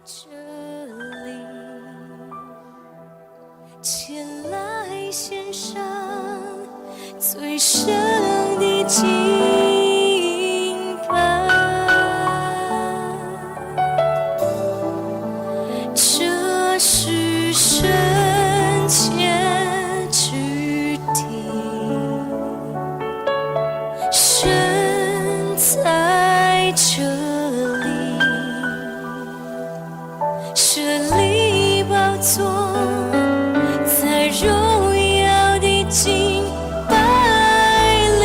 这里，前来献上最深的敬拜，这是圣洁之地，神在这里。设立宝座，在荣耀的敬拜里，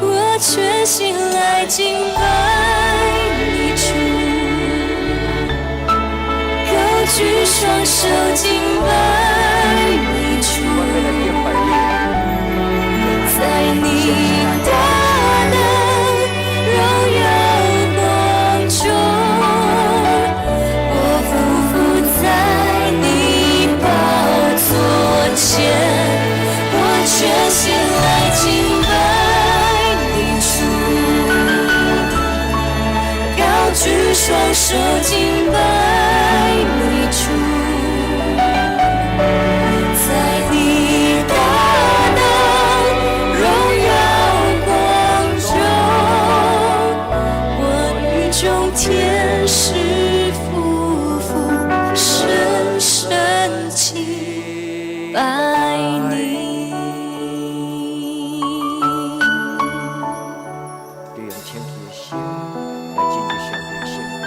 我全心来敬拜你主，高举双手敬拜你主，在你大能荣耀我全心来敬拜你主，高举双手敬拜你主，在你大能荣耀光中，我与众天使夫妇深深敬拜你。就用谦虚的心来敬拜上帝的圣名。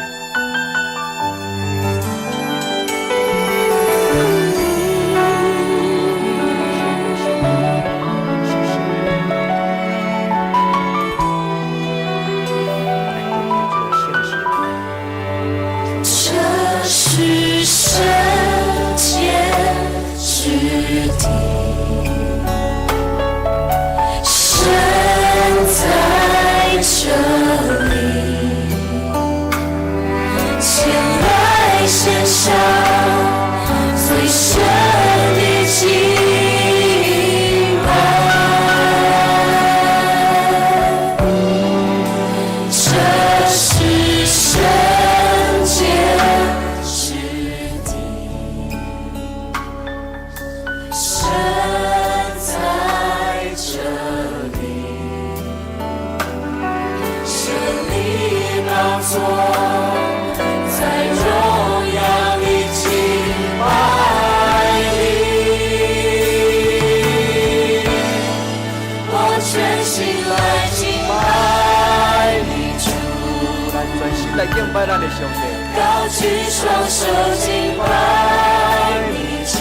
这是圣洁之地，神在这里，前来献上最深的敬拜，这是圣洁之地。神在这里，设立宝座，在荣耀的敬拜里，我全心来敬拜你主，咱全心来敬拜咱的上帝。高举双手敬拜你主。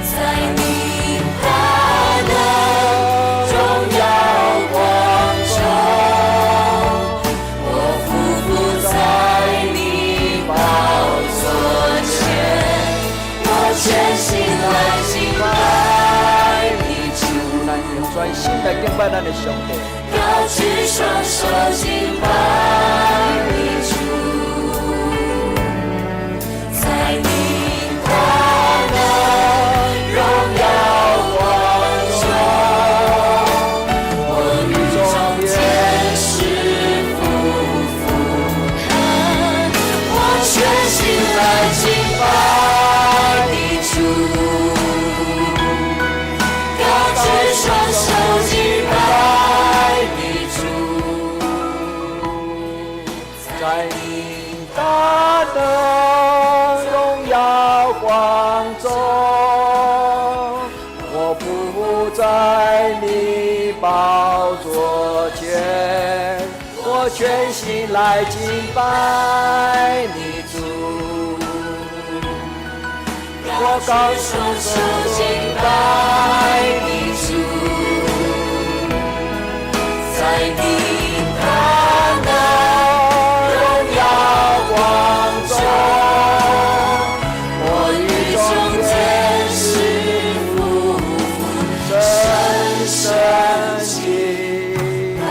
在你大能荣耀光中，我匍匐在你宝座前，我全心来敬拜你主，咱用全心来敬拜咱的上帝。高举双手敬拜你主，在你大能荣耀光中，我与众天使夫妇我全心来敬拜你主，高举双手敬拜你主，在你大能荣耀光中，我匍匐在你宝座前，我全心来敬拜你主，我高双手敬拜你主，在你大能荣耀光中，我与众天使夫妇深深敬拜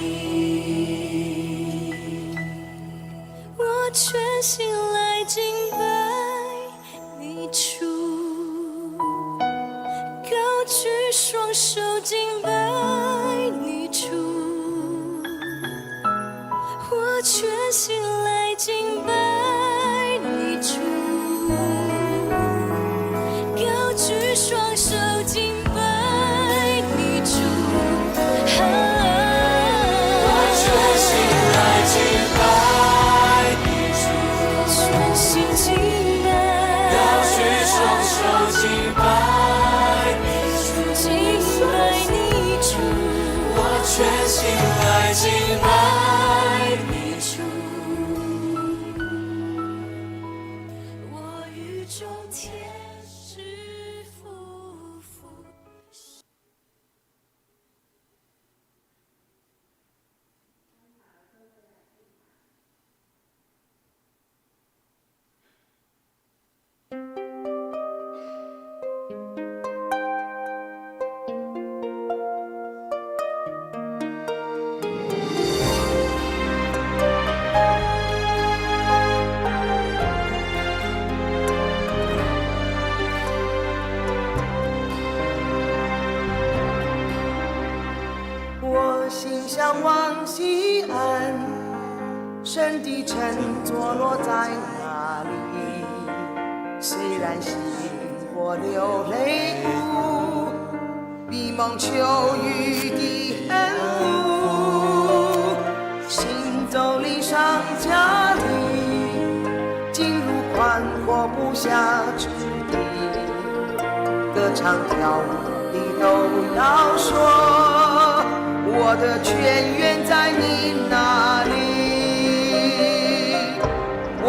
你。双手敬拜你主，我全心来敬拜你主，高举双手敬拜你主，我全心来敬拜你主，全心敬拜，高举双手敬拜你主，敬拜你主，我全心来敬拜你主，我与众天使夫妇。我心向往西安，神的城坐落在哪里？虽然心我流泪哭，必蒙秋雨的恩福。行走岭上加里，进入宽阔不暇之地，歌唱跳舞的都要说，我的泉源在你那里。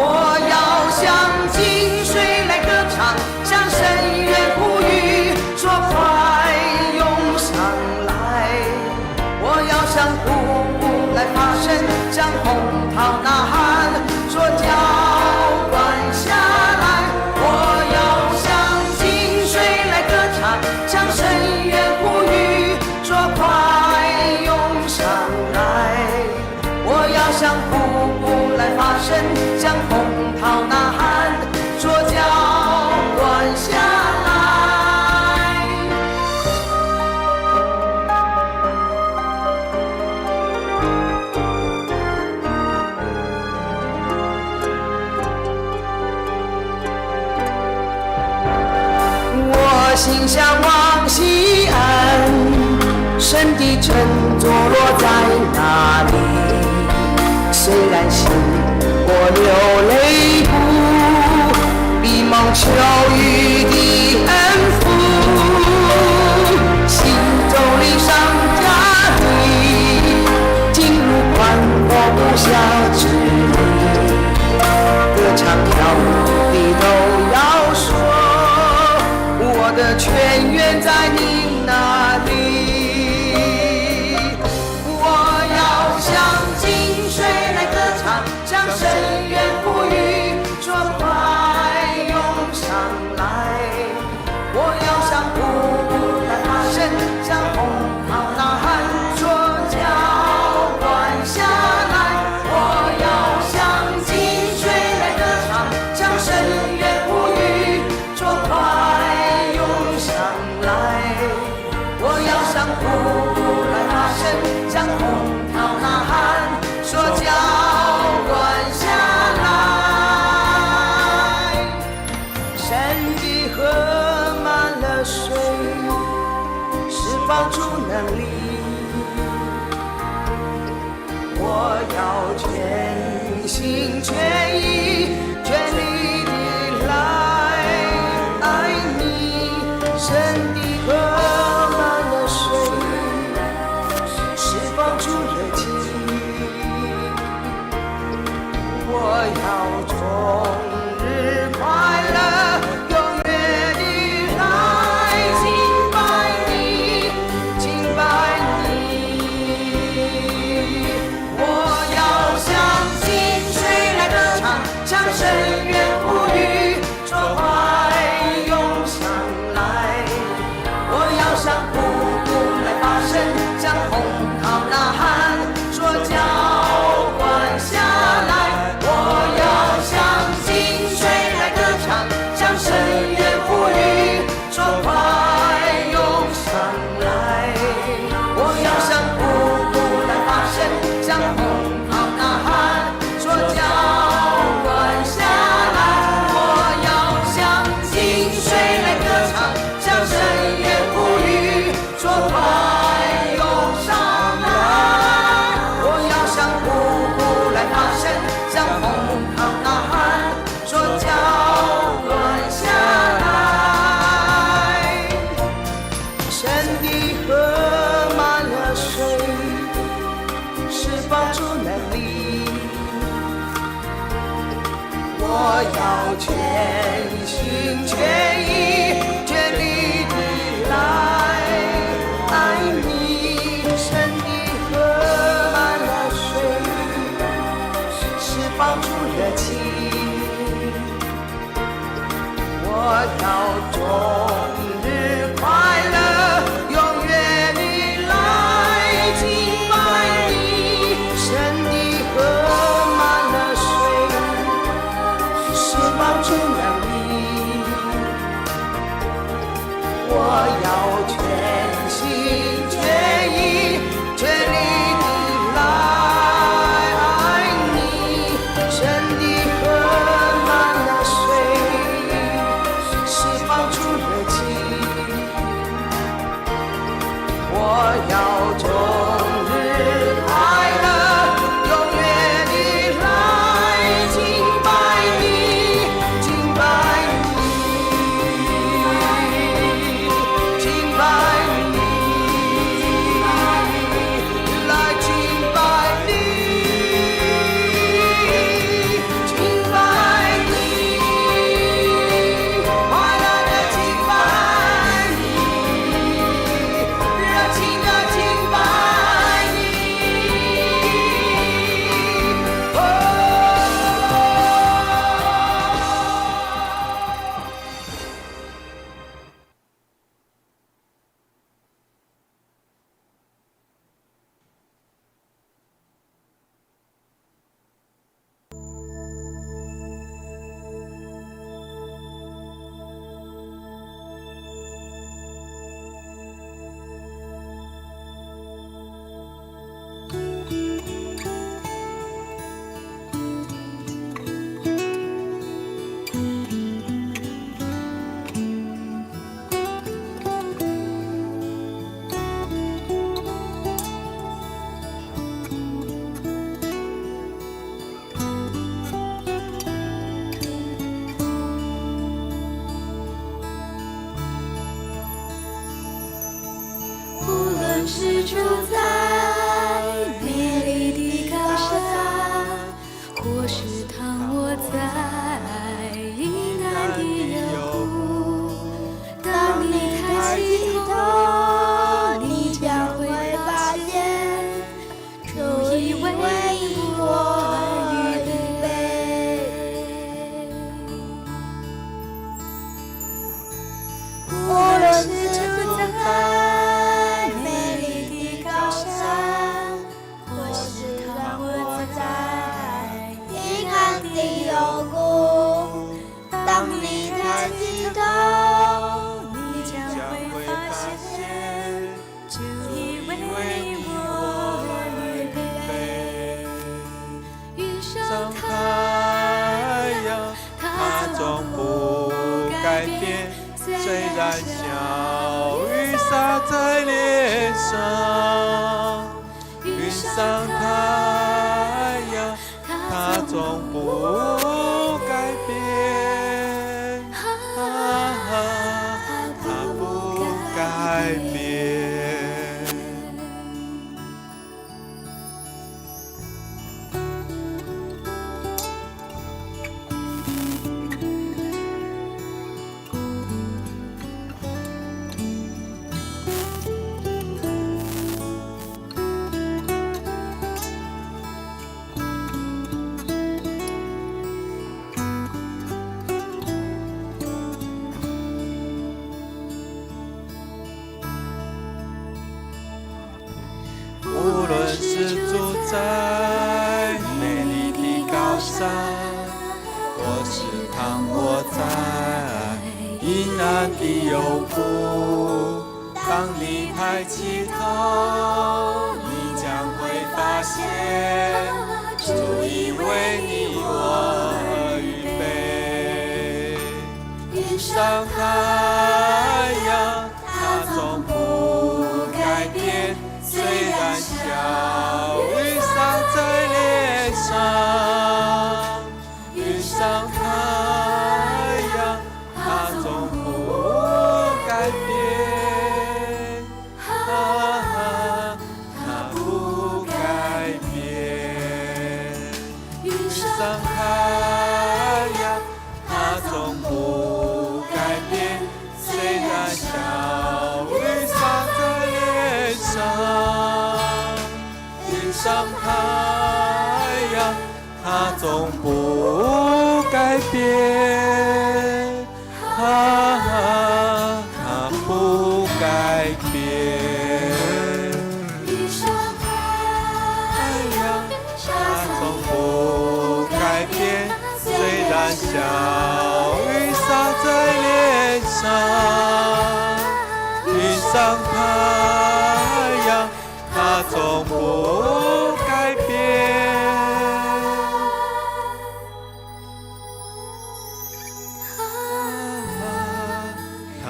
我要向井水来歌唱，向深渊呼吁，说快涌上来。我要向瀑布来发声，向洪涛呐喊，说浇灌下来。我要向井水来歌唱，向深渊呼吁，说快涌上来。我要向瀑布来发声，向洪涛呐喊，说浇灌下来。我心向往西安，神的城坐落在哪里？虽然心我流泪哭，必蒙秋雨的恩福。行走岭上加里，进入宽阔不暇之地，歌唱跳舞的都要说，我的泉源在你那里。向深渊呼吁，说快涌上来。我要向瀑布来发声，向洪涛呐喊，说浇灌下来。我要向井水来歌唱，向深渊呼吁，说快涌上来。我要向瀑布来发声，向洪涛呐喊，说浇放出能力，我要全心全意全力地来爱你。神的河满了水，释放出热情，我要终日快乐，永远地来敬拜你。我要向井水来歌唱，向深渊呼要全心全意全力地来爱你，神的河满了水，释放出热情。我要终日快乐，永远地来敬拜你，神的河满了水，释放出能力。我要全心全意全力地来爱你，神的河满了水，释放出热情。我要终日快乐，永远地来敬拜你，敬拜你，敬拜你，来敬拜你，敬拜你，快乐地敬拜你，热情地敬拜你。哦。无论是住在美丽的高山，或是躺卧在阴暗的幽谷，当你抬起头，你将会发现，主已为我预备。无论是住在美丽的高山，或是躺卧在阴暗的幽谷，当你抬起头，你将会发现，主已为我预备。云上太阳，它总不改变，虽然小雨洒在脸上，云上太阳，它总不改变，它不改变。无论是住在美丽的高山，或是躺卧在阴暗的幽谷，当你抬起头，你将会发现，主已为你我预备。云上太阳，它总不改变，虽然小雨洒在脸上，云上太阳，它总不改变，它不改变。云上太阳，上太阳，它总不改变，它不改变。地上太阳，它总不改变，虽然小雨洒在脸上，地上太阳，它总不改变。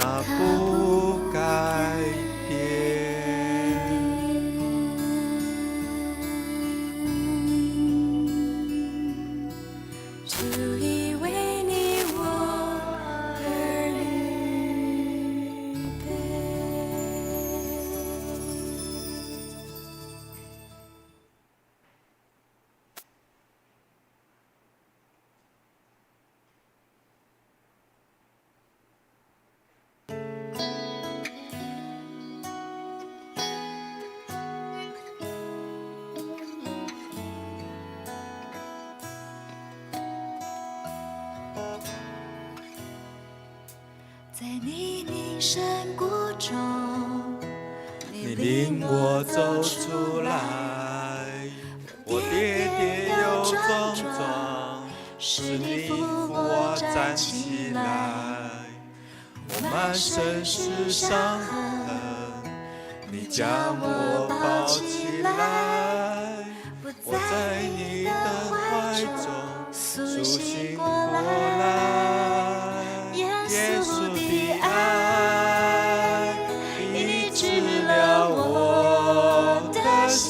它不改变。主已为你我而预备。在你名山谷中，你领我走出来，我跌跌又撞撞，是你扶我站起来。我满身是伤痕，你将我抱起来。我在你的怀中苏醒过来。耶稣的爱医治了我的心，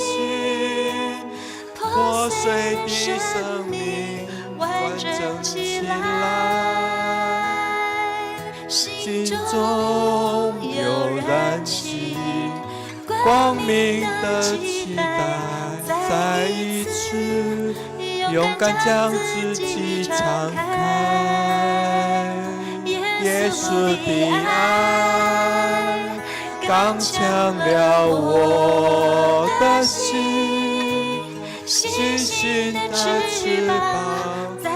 破碎的生命完整起来，心中有燃起光明的期待，再一次勇敢将自己敞开。耶稣的爱刚强了我的心，信心的翅膀再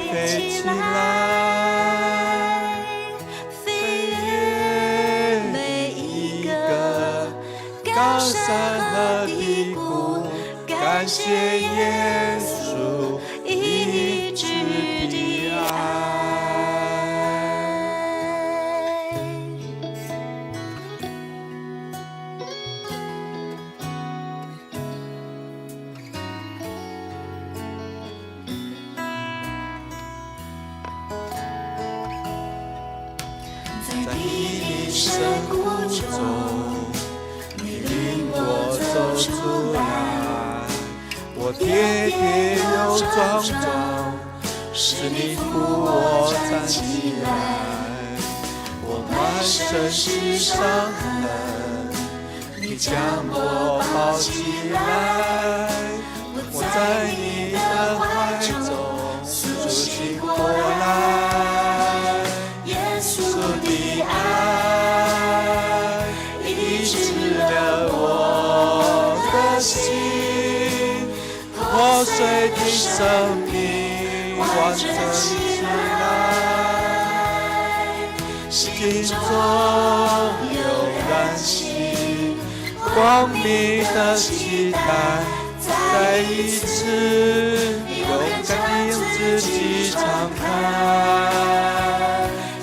飞起来，飞越每一个高山和低谷，感谢耶稣医治的爱。在你深谷中，你领我走出来，我跌跌又撞撞，是你扶我站起来。我满身是伤痕，你将我抱起来。我在你的怀中苏醒过来。耶稣的爱医治了我的心，破碎的生命完整起来，心中有燃起光明的期待，再一次勇敢地自己敞开。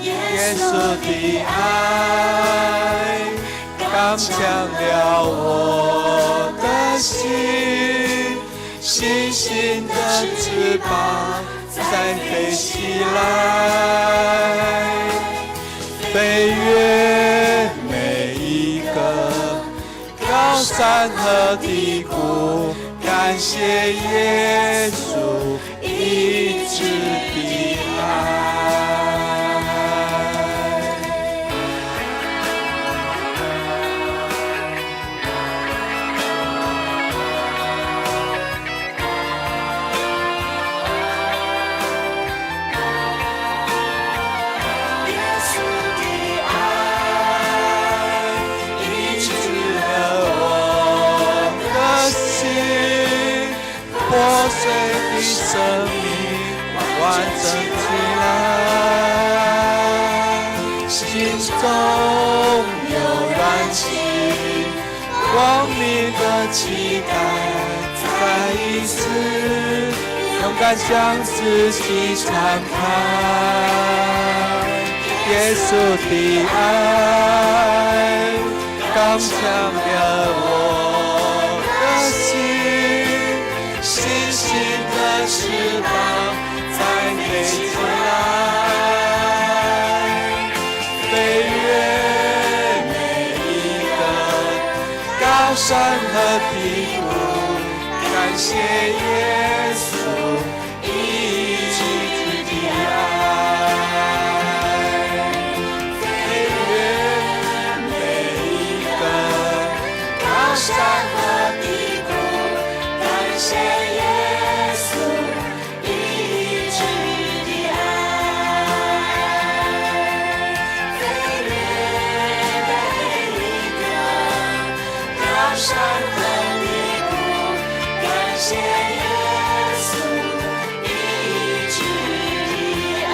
耶稣的爱刚强了我的心，信心的翅膀再飞起来，飞越每一个高山和低谷，感谢耶稣医治的爱。医治了我的心，碎的生命完整起来，心中有燃起光明的期待，再一次勇敢将自己敞开，耶稣的爱刚强了我的心，信心的翅膀再飞起来，飞越每一个高山和低谷，感谢耶稣医治的爱，飞越每一个高山和低谷，感谢耶稣医治的爱，飞越每一个高山和低谷，感谢耶稣医治的爱。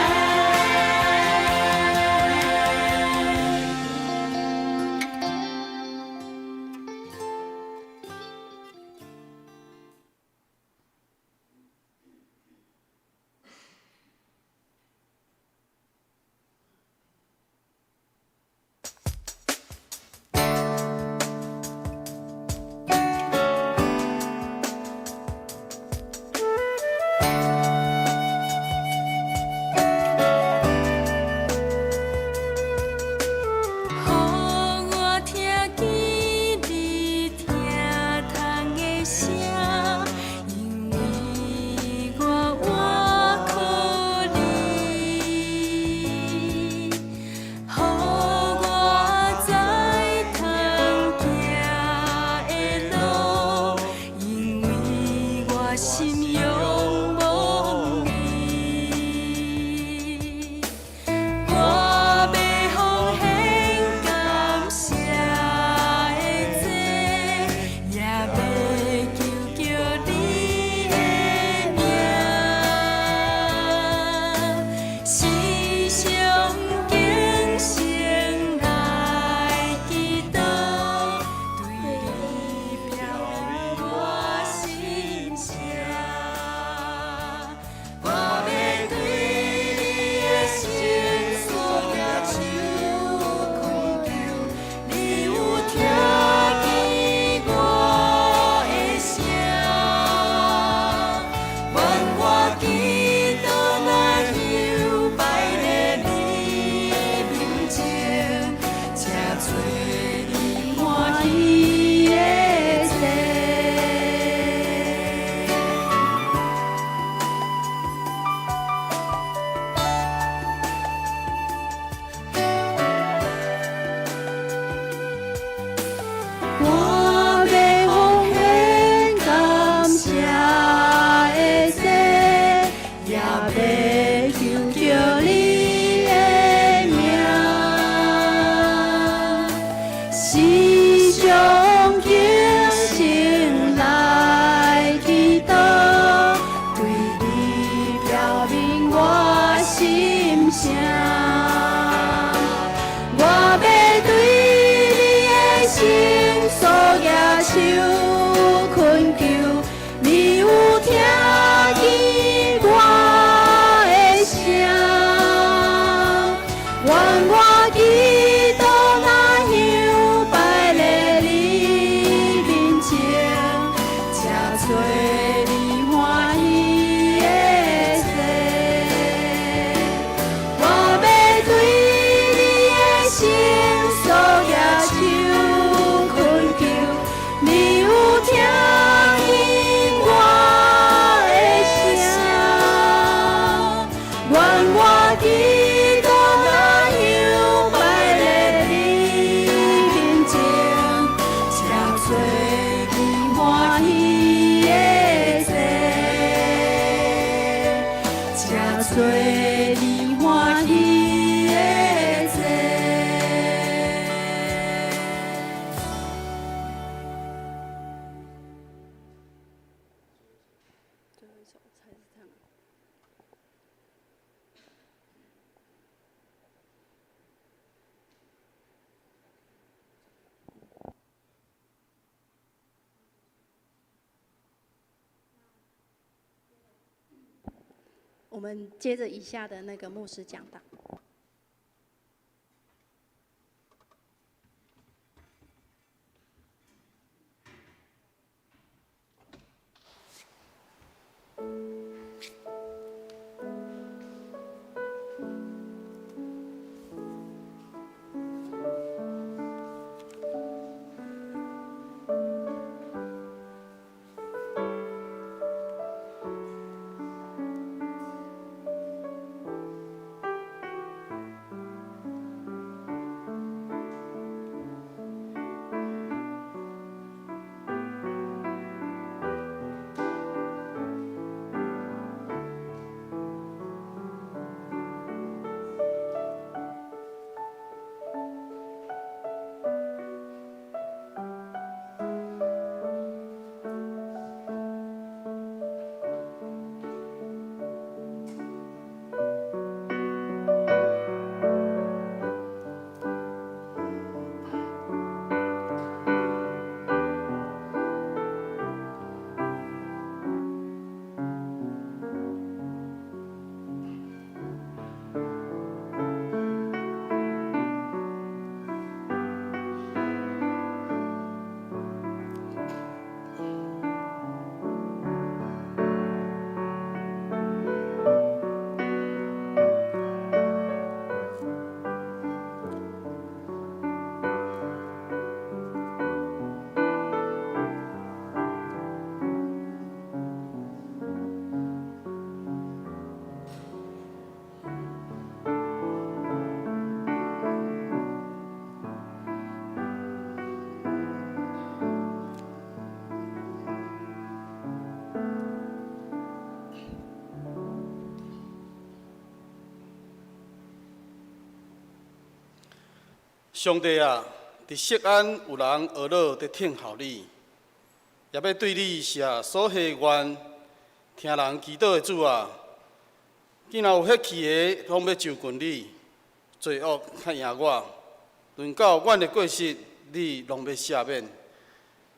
你我们接着以下的那个牧师讲道。上帝啊，伫锡安有人学老在听候你，也要对你写所希愿，听人祈祷的主啊，既然有血气的，拢要就近你，罪恶较赢我，论到阮的过失，你拢要赦免。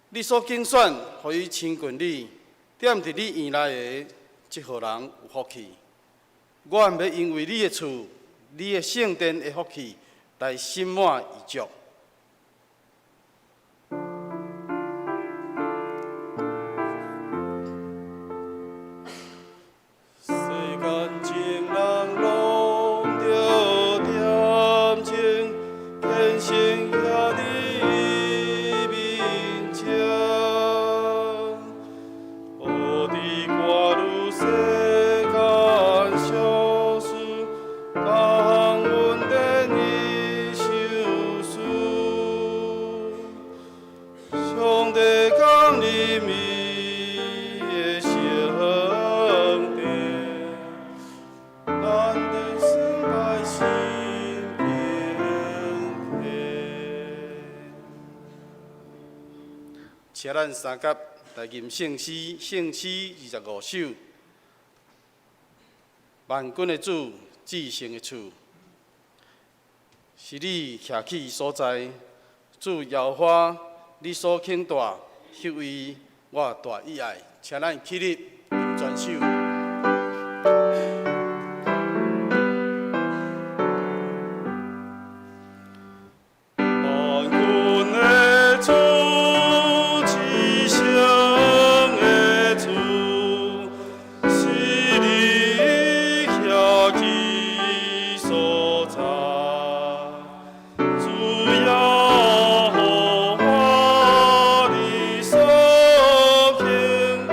你所竞选，互伊亲近你，踮伫你院内的即号人有福气。我毋要因为你的厝、你的圣殿的福气，来心满意足。世间情人拢着点情，虔诚倚你面前，何地挂入世间小事，当阮的你受事，上帝讲你米的上帝，咱的心百姓平平。请咱三甲来吟圣诗，圣诗25首。万军的主，至圣的厝，是你徛起所在。主耶和华，你所倾大，迄位我大意爱。请咱起立吟全首。万军的主，至圣的厝，是你徛起所在。主耶和华，你所倾大，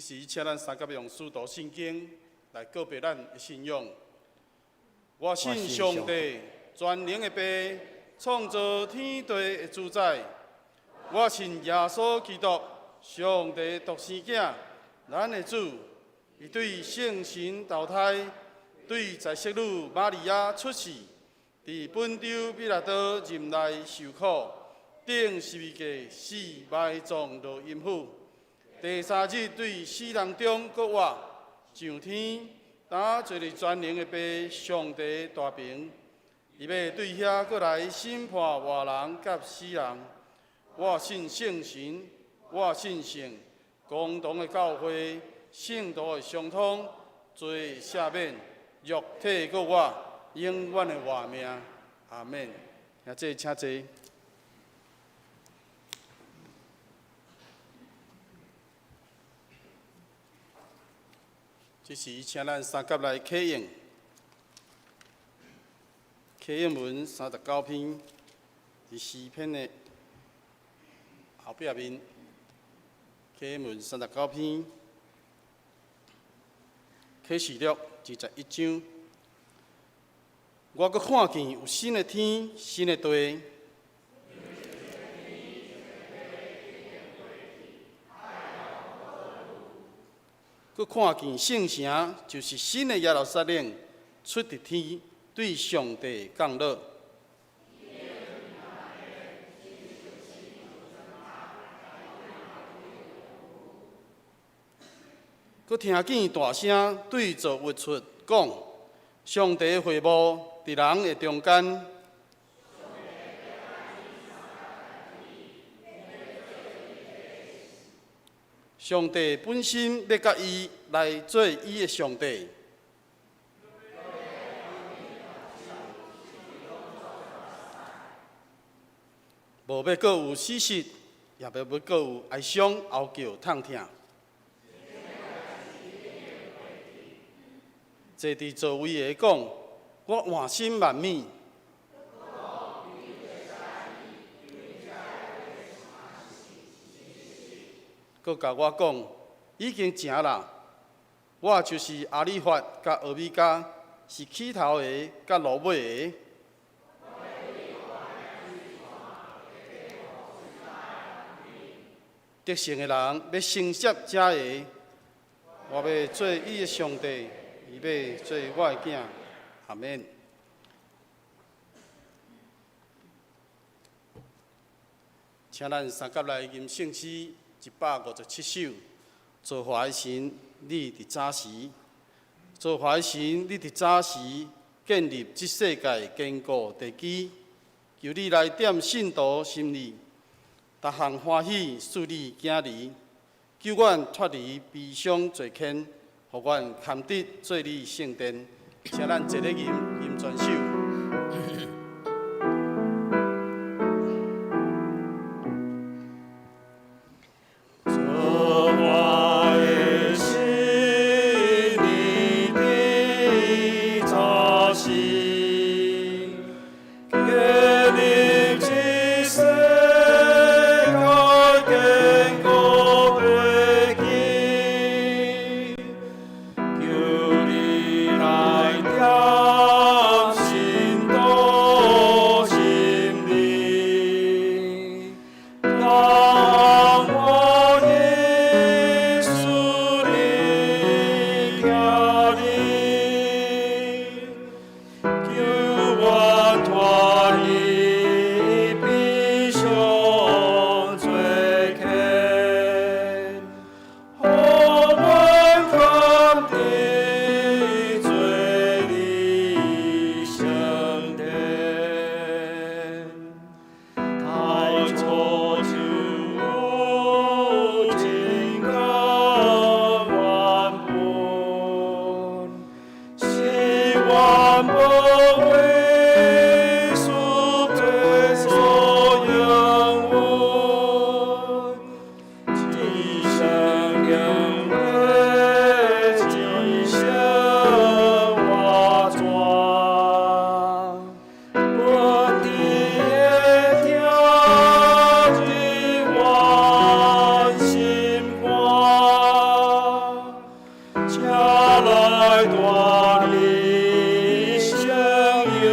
时，请咱三甲用使徒圣经来告别咱的信仰。我信上帝，全能的爸，创造天地的主宰。我信耶稣基督，上帝独生子，咱的主。伊对圣神投胎，对在色女玛利亚出世，伫本州比拉多任内受苦，顶十字架死埋葬落阴府。第三日对死人中搁活，上天，打坐伫全能的爸上帝大屏，伊要对遐搁来审判活人甲死人。我信圣神，我信圣，共同的教会，圣徒的相通，罪赦免，肉体搁活，永远的活命。阿免。兄弟，请坐。这时，请咱三甲来启应。启应文39篇，是诗篇的后壁面。启应文39篇，启示录21章。我搁看见有新的天，新的地。佮看见圣城，就是新的耶路撒冷，出伫天，对上帝降落。佮听见大声对着活出讲：上帝的会幕伫人的中间。上帝本身要甲伊来做伊的上帝。无要阁有死实，也要阁有哀伤、嚎叫、痛疼。坐伫座位的讲，我换心万美。佮甲我讲，已经成啦。我就是阿里法甲俄米伽，是起头的甲落尾的。得胜的人要承接这个，我要做伊的上帝，伊要做我的囝。阿免。请咱三甲来吟圣诗。157首，造化的神，你伫早时；造化的神，你伫早时建立这世界坚固地基，求你来点信徒心里，逐项欢喜，使你敬离，救阮脱离悲伤罪愆，互阮堪得做你圣殿。请咱一个吟全首。来大你相由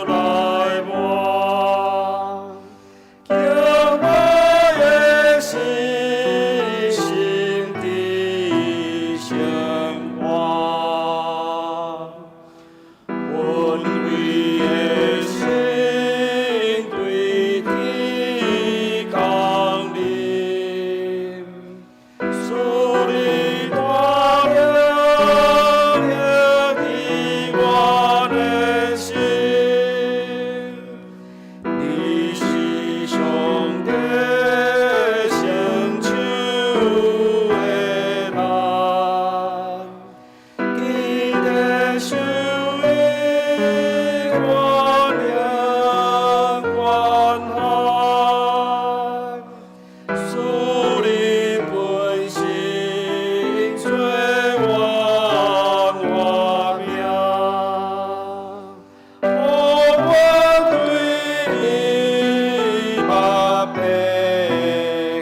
来望，叫我的心心地相望，温柔的心对天降临。苏里大亮亮的我的心，你是上帝相求的人，记得守的我俩关怀，苏里本心最万我命，我对你把背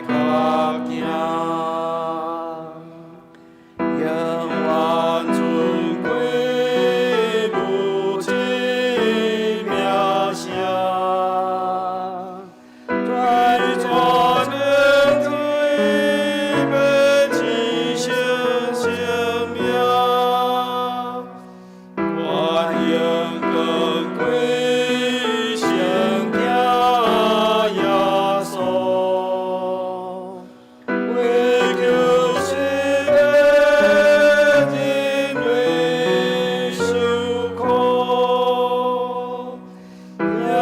较惊，永远尊贵母亲名声。在全的天边只剩生命，我应更归上听耶稣，为救世的人类受苦。阳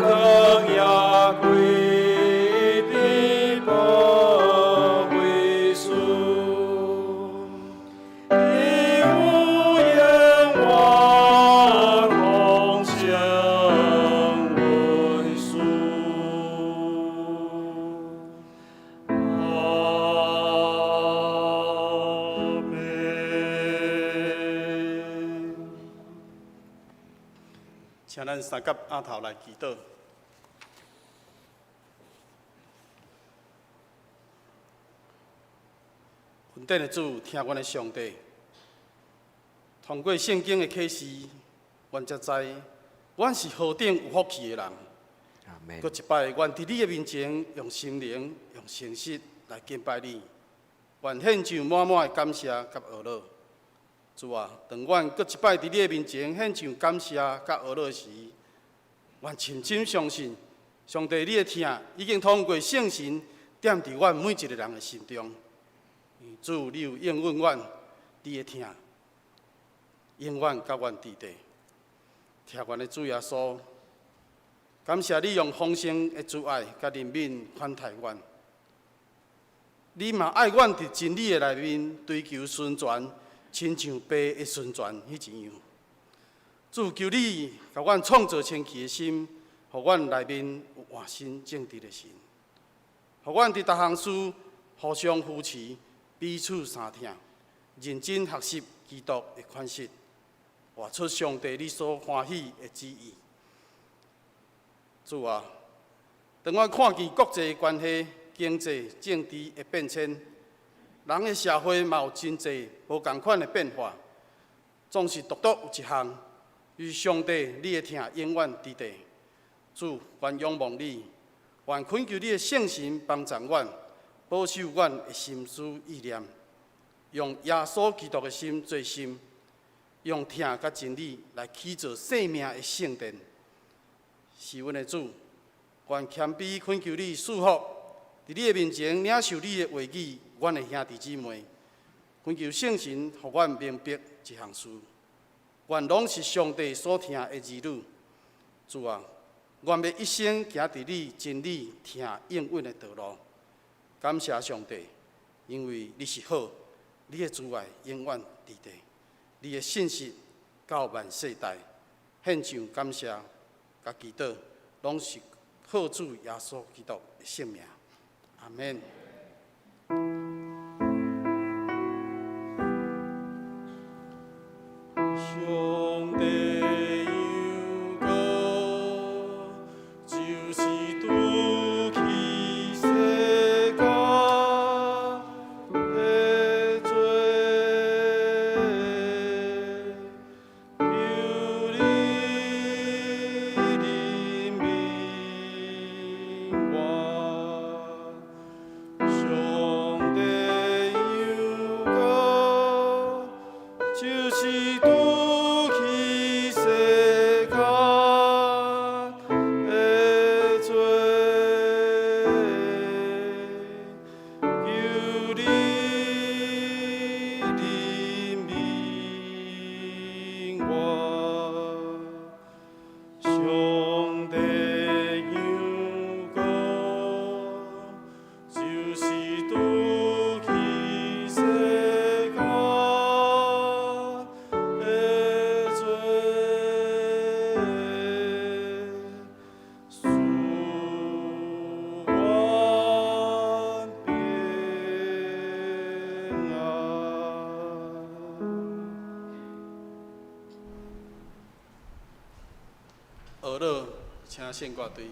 光也归你保卫书，你无言我同相为书。阿门。请咱三甲阿头来祈祷。恩典的主，听阮的上帝，通过圣经的启示，阮才知，阮是何等有福气的人。阿门。搁一摆，愿伫你的面前，用心灵、用诚实来敬拜你。愿献上满满的感谢甲学乐。主啊，当阮搁一摆伫你的面前献上感谢甲学乐时，愿深深相信，上帝你的听已经通过圣神点伫阮每一个人的心中。主，你有应允阮，你的听，永远甲阮伫地。听阮的主耶稣，感谢你用丰盛的主爱甲怜悯款待阮。你嘛爱阮伫真理的内面追求宣传，亲像爸的宣传迄一样。主，求你甲阮创造清气的心，互阮内面有换心正直的心，互阮伫逐项事互相扶持，彼此相听，认真学习基督的款式，活出上帝你所欢喜的旨意。主啊，当我看见国际关系、经济、政治的变迁，人的社会嘛有真侪无同款的变化，总是独独有一项，与上帝你的听永远伫地。主，愿仰望你，愿恳求你的圣神帮助阮，保守阮的心思意念，用耶稣基督的心做心，用听甲真理来起造生命的圣殿。是阮的主，愿谦卑恳求你赐福，伫你的面前领受你的话语，阮的兄弟姊妹，恳求圣神，互阮明白一项事，愿拢是上帝所听的儿女。主啊，愿要一生行伫你真理、听应允的道路。感谢上帝，因为你是好，你的慈爱永远伫地，你的信实到万世代。献上感谢甲祈祷，拢是靠主耶稣基督的圣名。阿免。上帝有个就是拄起世界的罪。就是拄起世间的罪，求你怜悯我，上帝样讲，就是拄起世间的罪，使我平安。学乐，请献挂队。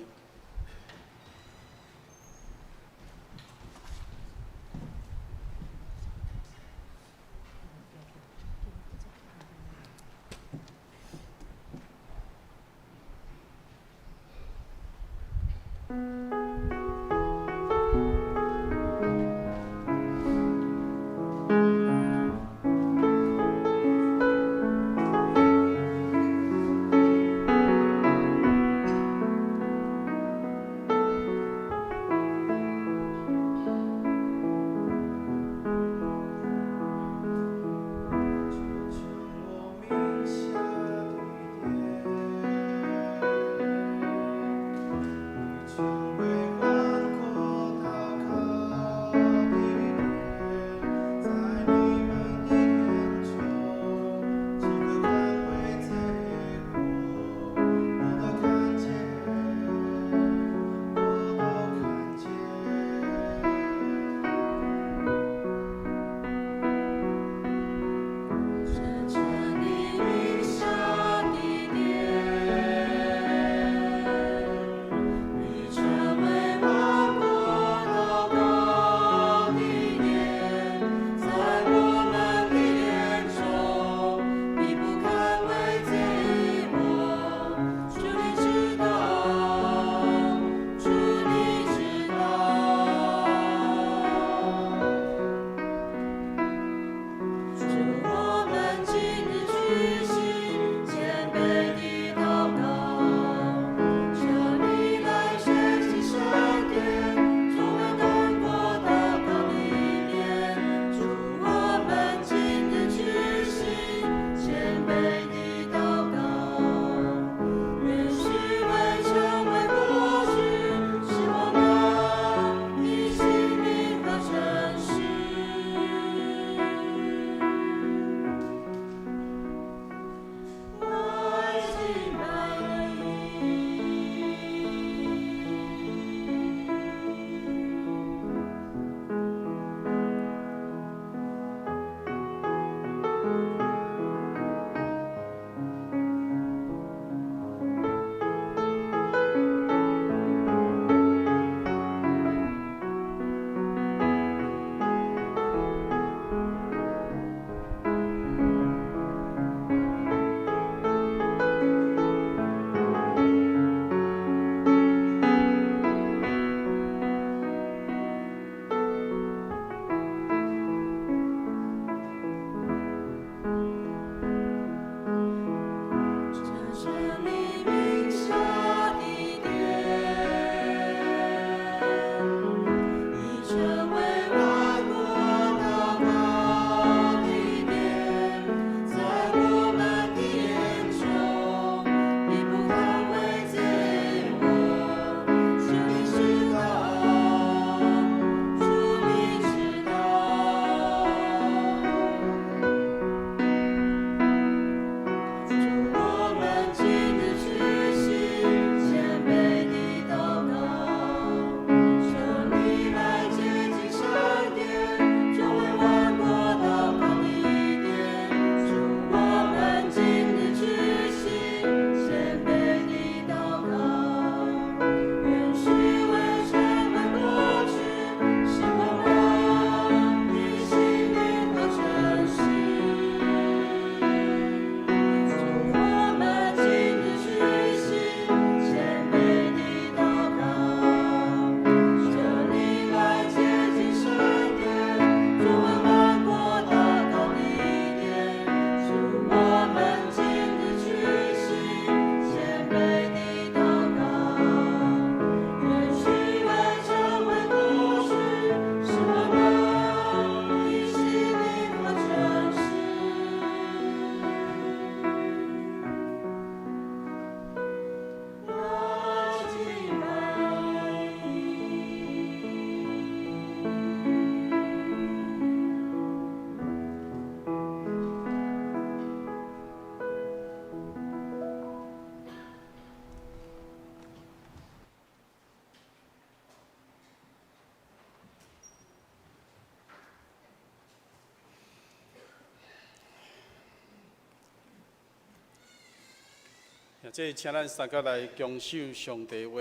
现在请咱三个来恭守上帝话。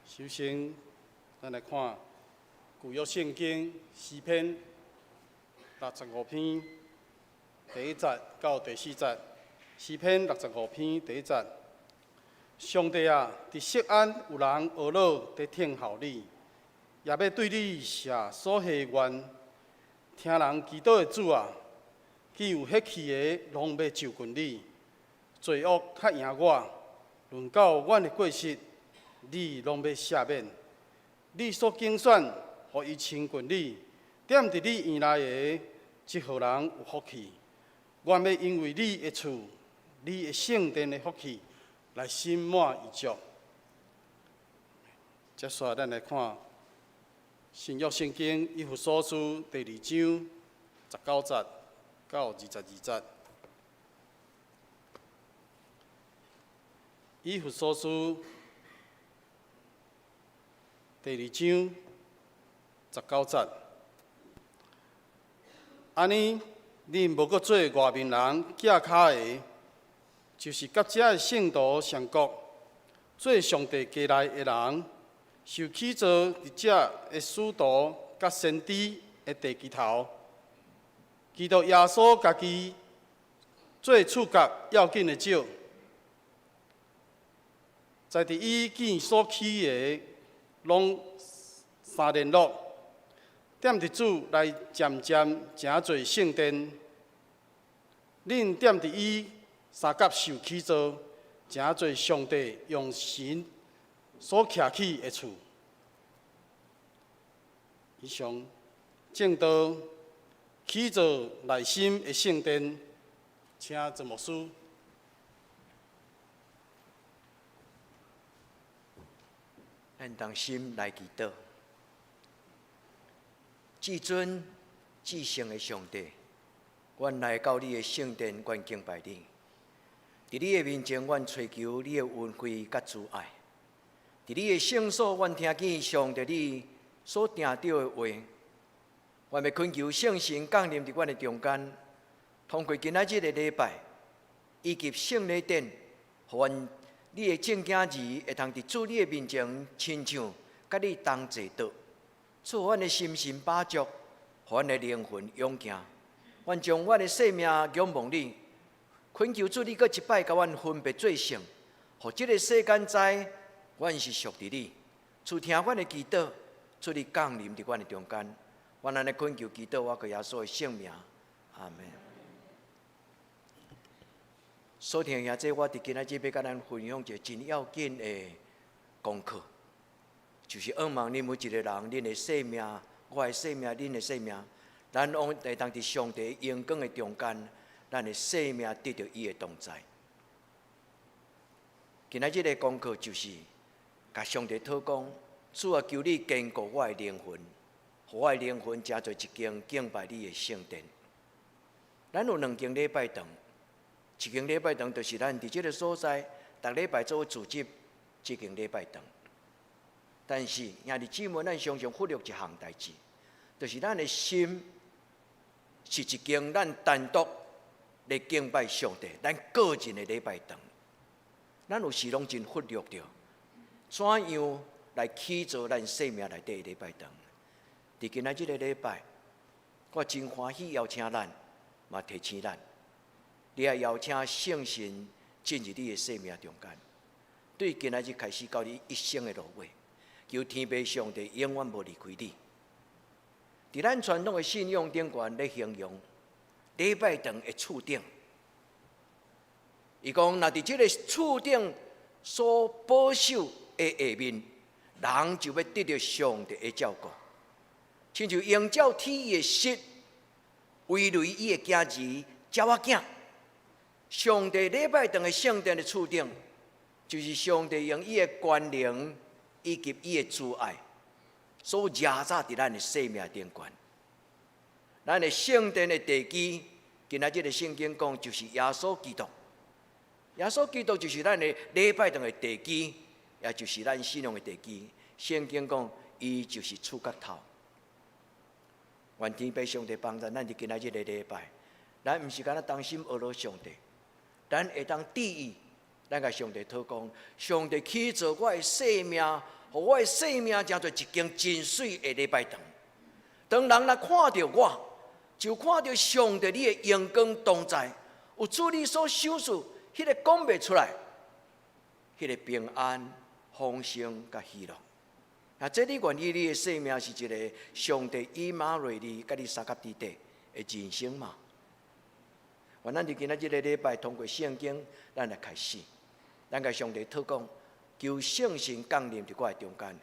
首先，咱来看旧约圣经诗篇65篇第1节到第4节。诗篇65篇第1节：上帝啊，伫锡安有人学老在听候你，也要对你写所下愿。听人祈祷的主啊，既有血气的，拢要就近你。罪恶较赢我，论到阮的过失，你拢要赦免。你所拣选，互伊亲近你，踮伫你院内的，即号人有福气。愿要因为你的厝、你的圣殿的福气，来心满意足。接下来，咱来看新约圣经以弗所书第2章19节到22节。以弗所书第2章19节，安尼，恁无搁做外面人脚脚的，就是甲遮的圣徒相国，做上帝家内的人，受起做伫遮的使徒甲先知的地基头。基督耶稣家己做触角要紧的石。在伫伊见所起的，拢3联络，踮伫主来渐渐诚侪圣殿。恁踮伫伊三角受起造，诚侪上帝用神所徛起的厝。以上正道起造内心的圣殿，请陈牧师。咱同心来祈祷，至尊至圣的上帝，阮来到你的圣殿，阮敬拜你。伫你的面前，阮追求你的恩惠甲慈爱。伫你的圣所，阮听见上帝你所定着的话。阮要恳求圣神降临伫阮的中间，通过今仔日的礼拜，以及圣礼典，互阮你的正经字会通伫主你的面前亲像，甲你同坐倒，赐阮的心神饱足，互阮的灵魂勇健。阮将阮的生命仰望你，恳求主你搁一摆甲阮分别做圣，互即个世间知阮是属于你。主听阮的祈祷，主你降临伫阮的中间。阮安尼恳求祈祷，我个耶稣的圣名，阿门。所听兄姐，我伫今仔日要甲咱分享一个真要紧的功课，就是仰望恁每一个人，恁的生命，我的生命，恁的生命，咱往会当伫上帝阳光的中间，咱的生命得到伊的同在。今仔日的功课就是，甲上帝讨讲，主啊，求你坚固我的灵魂，互我的灵魂成做一间敬拜你的圣殿。咱有2间礼拜堂。一间礼拜堂就是咱伫即个所在，逐礼拜做组织一间礼拜堂。但是兄弟姊妹，咱常常忽略一项代志，就是咱的心是一间咱单独来敬拜上帝，咱个人的礼拜堂。咱有时拢真忽略着，怎样来起造咱生命内底的礼拜堂？伫今仔日个礼拜，我真欢喜邀请咱，嘛提醒咱。你也邀请圣神进入你的生命中间，对今仔日开始到你一生的路尾，求天父上帝永远无离开你。伫咱传统的信仰顶悬咧形容礼拜堂的厝顶，伊讲若伫即个厝顶所保守的下面，人就要得到上帝的照顾，亲像营造天意的室，围累伊的家己鸟仔囝。上帝礼拜堂的圣殿的厝顶，就是上帝用伊的权能以及伊的慈爱，所热炸伫咱的生命顶悬。咱的圣殿的地基，今仔日的圣经讲，就是耶稣基督。耶稣基督就是咱的礼拜堂的地基，也就是咱信仰的地基。圣经讲，伊就是厝角头。愿天父上帝帮助咱伫今仔日的礼拜，咱毋是干那当心学罗上帝。咱会当注意，咱甲上帝讨讲，上帝起造我的生命，互我的生命成做一间真水的礼拜堂。当人来看到我，就看到上帝你的阳光同在，有主你所享受，迄个讲袂出来，迄个平安、丰盛甲喜乐。啊，这你愿意你的生命是一个上帝以马内利甲你三甲之地的人生嘛？愿咱伫今仔日个礼拜通过圣经，咱来开始，咱甲上帝讨讲，求圣神降临伫我的中间，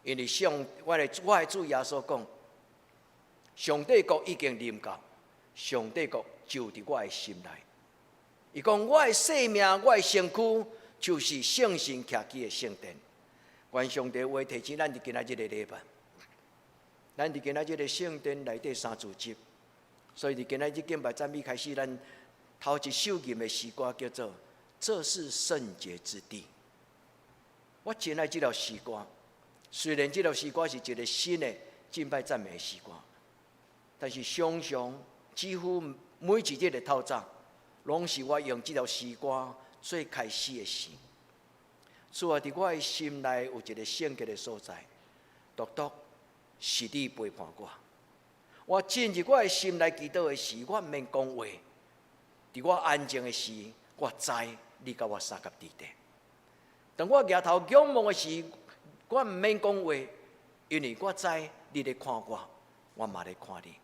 因为我的主耶稣讲，上帝国已经临到，上帝国就伫我的心内。伊讲我的生命，我的身躯就是圣神徛起的圣殿。愿上帝话提醒咱伫今仔日个礼拜，咱伫今仔日个圣殿内底三主节，所以伫今仔日敬拜赞美开始，咱头一首吟的诗歌叫做《这是圣洁之地》。我真爱这条诗歌，虽然这条诗歌是一个新的敬拜赞美的诗歌，但是常常几乎每一日的透早，拢是我用这条诗歌最开始的诗。主啊，伫我的心内有一个圣洁的所在，独独是你陪伴我。我进入我的心内祈祷的时，我毋免讲话；伫我安静的时，我知你甲我三甲之地。当我抬头仰望的时，我毋免讲话，因为我知你咧看我，我嘛咧看你。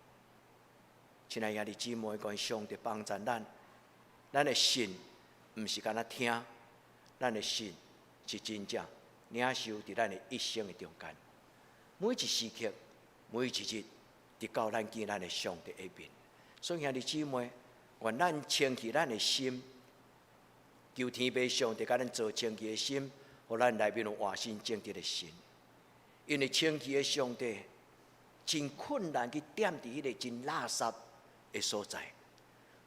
亲爱兄弟姊妹，愿上帝帮助咱，咱的心毋是干那听，咱的心是真正领受伫咱的一生的中间，每一时刻，每一日，伫到咱见咱的上帝下面。所以兄弟姊妹，愿咱清起咱的心，求天父上帝甲咱做清气的心，互咱内面有活心正直的心。因为清气的上帝真困难去点伫迄个真垃圾的所在，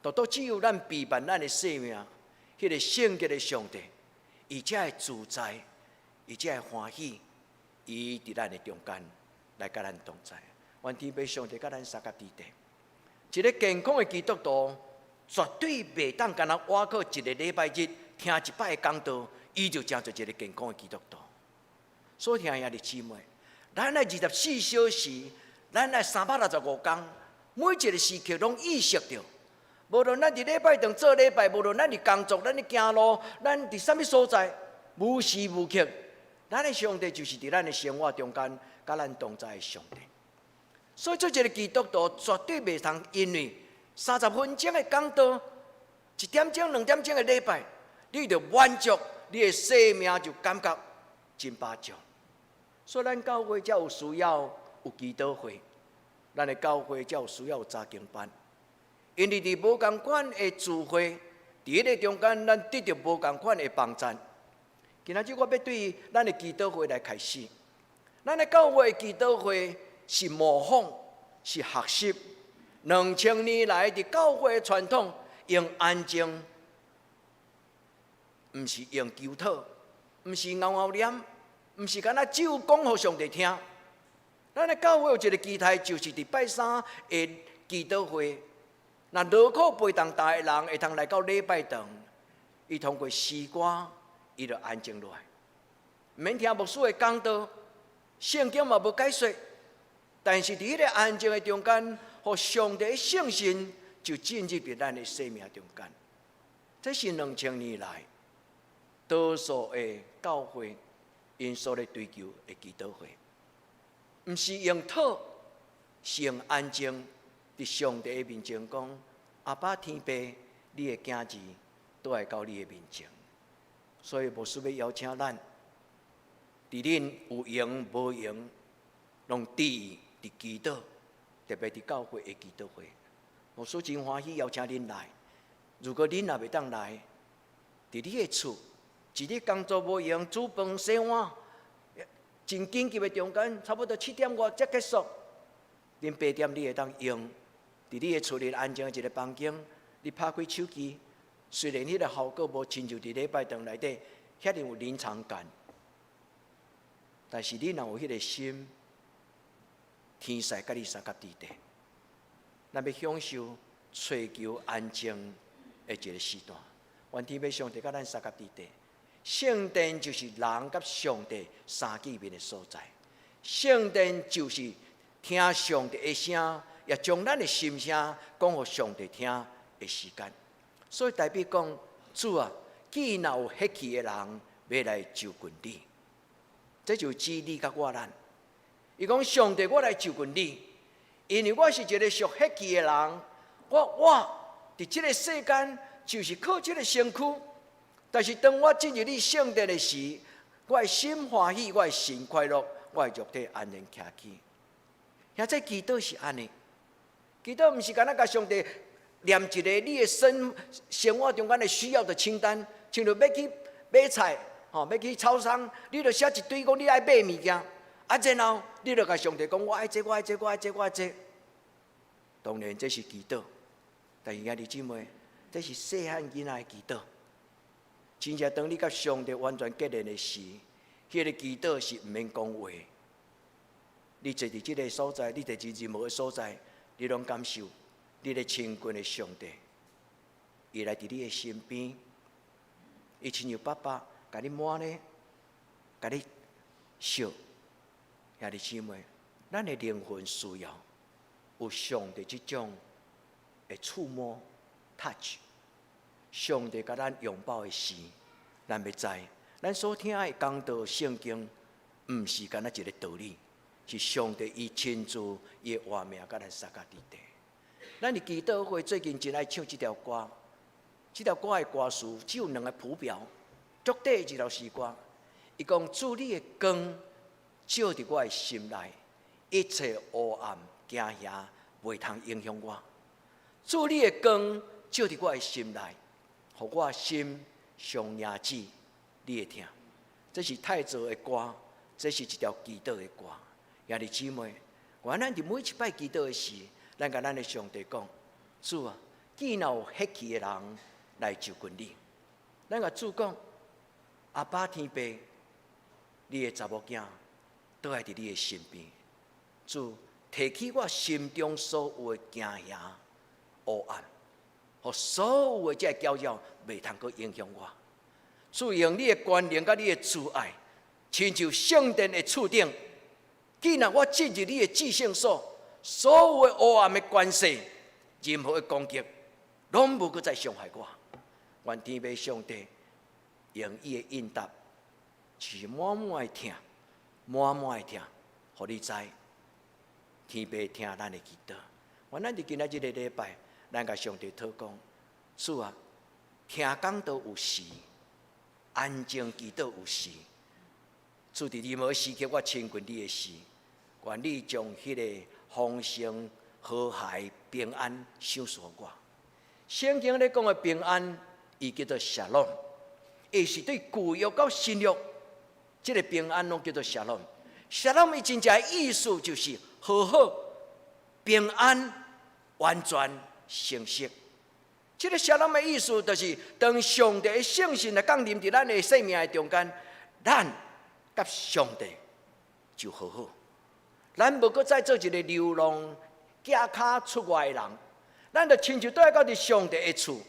独独只有咱陪伴咱的生命，迄个圣洁的上帝。伊才会自在，伊才会欢喜，伊伫咱的中间来甲咱同在。愿天父上帝甲咱三甲之地，一个健康的基督徒绝对袂当干那活靠一个礼拜日听一摆的讲道，伊就成做一个健康的基督徒。所以兄弟姊妹，咱来24小时，咱来365天，每一个时刻拢意识到。无论咱伫礼拜堂做礼拜，无论咱伫工作，咱伫行路，咱伫啥物所在，无时无刻，咱的上帝就是伫咱的生活中间，甲咱同在的上帝。所以做一个基督徒，绝对袂通因为30分钟的讲道，1点钟、2点钟的礼拜，你就满足你的生命，就感觉真饱足。所以咱教会才有需要有祈祷会，咱的教会才有需要有查经班。因为伫无共款的聚会，伫迄个中间，咱得到无共款的帮助。今仔日我要对咱的祈祷会来开始。咱的教会的祈祷会是模仿，是学习2000年来伫教会的传统，用安静，毋是用求讨，毋是嗷嗷念，毋是干那只有讲互上帝听。咱的教会有一个期待，就是伫拜三的祈祷会。那劳苦背重担的人会通来到礼拜堂，伊通过诗歌，伊就安静落来，免听牧师的讲道，圣经嘛无解说，但是伫迄个安静的中间，互上帝的圣神就进入伫咱的生命中间。这是2000年来多数的教会因所咧追求的祈祷会，毋是用讨，是用安静。伫上帝的面前讲，阿爸天父，你的囝儿都来到你的面前。所以牧师要邀请咱，伫恁有闲无闲，拢注意伫祈祷，特别伫教会的祈祷会。牧师真欢喜邀请恁来。如果恁也袂当来，伫你的厝，一日工作无闲，煮饭洗碗，真紧急的中间，差不多7点外才结束，恁8点你会当用。伫你的厝里安静一个房间，你拍开手机，虽然迄个效果无亲像伫礼拜堂内底遐尼有临场感，但是你若有迄个心，天使甲你三甲之地，咱要享受追求安静的一个时段。愿天父上帝甲咱三甲伫地，圣殿就是人甲上帝三见面的所在。圣殿就是听上帝的声，也将咱的心声讲予上帝听的时间。所以代表讲，主啊，既然有血气的人要来就近你，这就指你甲我咱。伊讲上帝，我来就近你，因为我是一个属血气的人，我伫这个世间就是靠这个身躯，但是当我进入你圣殿的时，我的心欢喜，我的心快乐，我的肉体安然徛起。现在祈祷是安尼，祈祷毋是干那甲上帝念一个你的生活中间的需要的清单，像着要去买菜，要去超商，你着写一堆讲你爱买物件，然后你着甲上帝讲我爱这，我爱这，我爱这，我爱这。当然这是祈祷，但是兄弟姊妹，这是细汉囡仔的祈祷。真正当你甲上帝完全结连的时，迄个祈祷是毋免讲话。你坐伫即个所在，你伫任何的所在，你拢感受你的亲近的上帝，伊来伫你的身边，伊亲像爸爸，甲你摸呢，甲你笑。兄弟姊妹，咱的灵魂需要有上帝即种的触摸 touch， 上帝甲咱拥抱的时，咱要知，咱所听的讲道圣经，毋是干那一个道理。是上帝伊亲自伊的活命，甲咱三甲伫地。咱伫祈祷会最近真爱唱这条歌，这条歌的歌词只有2个谱表，足短一条诗歌。伊讲：主你的光照伫我的心内，一切黑暗惊吓袂通影响我。主你的光照伫我的心内，互我心上凝止你的听。这是太祖的歌，这是一条祈祷的歌。兄弟姊妹，原咱伫每一摆祈祷的时，咱甲咱的上帝讲：主啊，既然有血气的人来就近你，咱甲主讲：阿爸天父，你的查某囝倒来伫你的身边。主，提起我心中所有的惊吓、黑暗，互所有的这搅扰袂通去影响我。主，用你的权能甲你的慈爱，亲像圣殿的厝顶。既然我进入你的至圣所，所有的黑暗的关系，任何的攻击，拢无搁再伤害我。愿天父上帝用伊的应答，是满满的听，满满的听，互你知，天父听咱的祈祷。愿咱伫今仔日的礼拜，咱甲上帝祷告，主啊，听讲道有时，安静祈祷有时。主伫任何时刻，我亲近你的时，愿你将迄个丰盛、和谐、平安赏赐我。圣经咧讲的平安，伊叫做沙龙，伊是对旧约到新约，这个平安拢叫做沙龙。沙龙伊真正的意思就是和好、平安、完全、成熟。这个沙龙的意思就是，当上帝的圣神来降临伫咱的生命的中间，咱甲上帝就和好，咱无搁再做一个流浪脚脚出外的人，咱就亲像倒来到伫上帝的厝，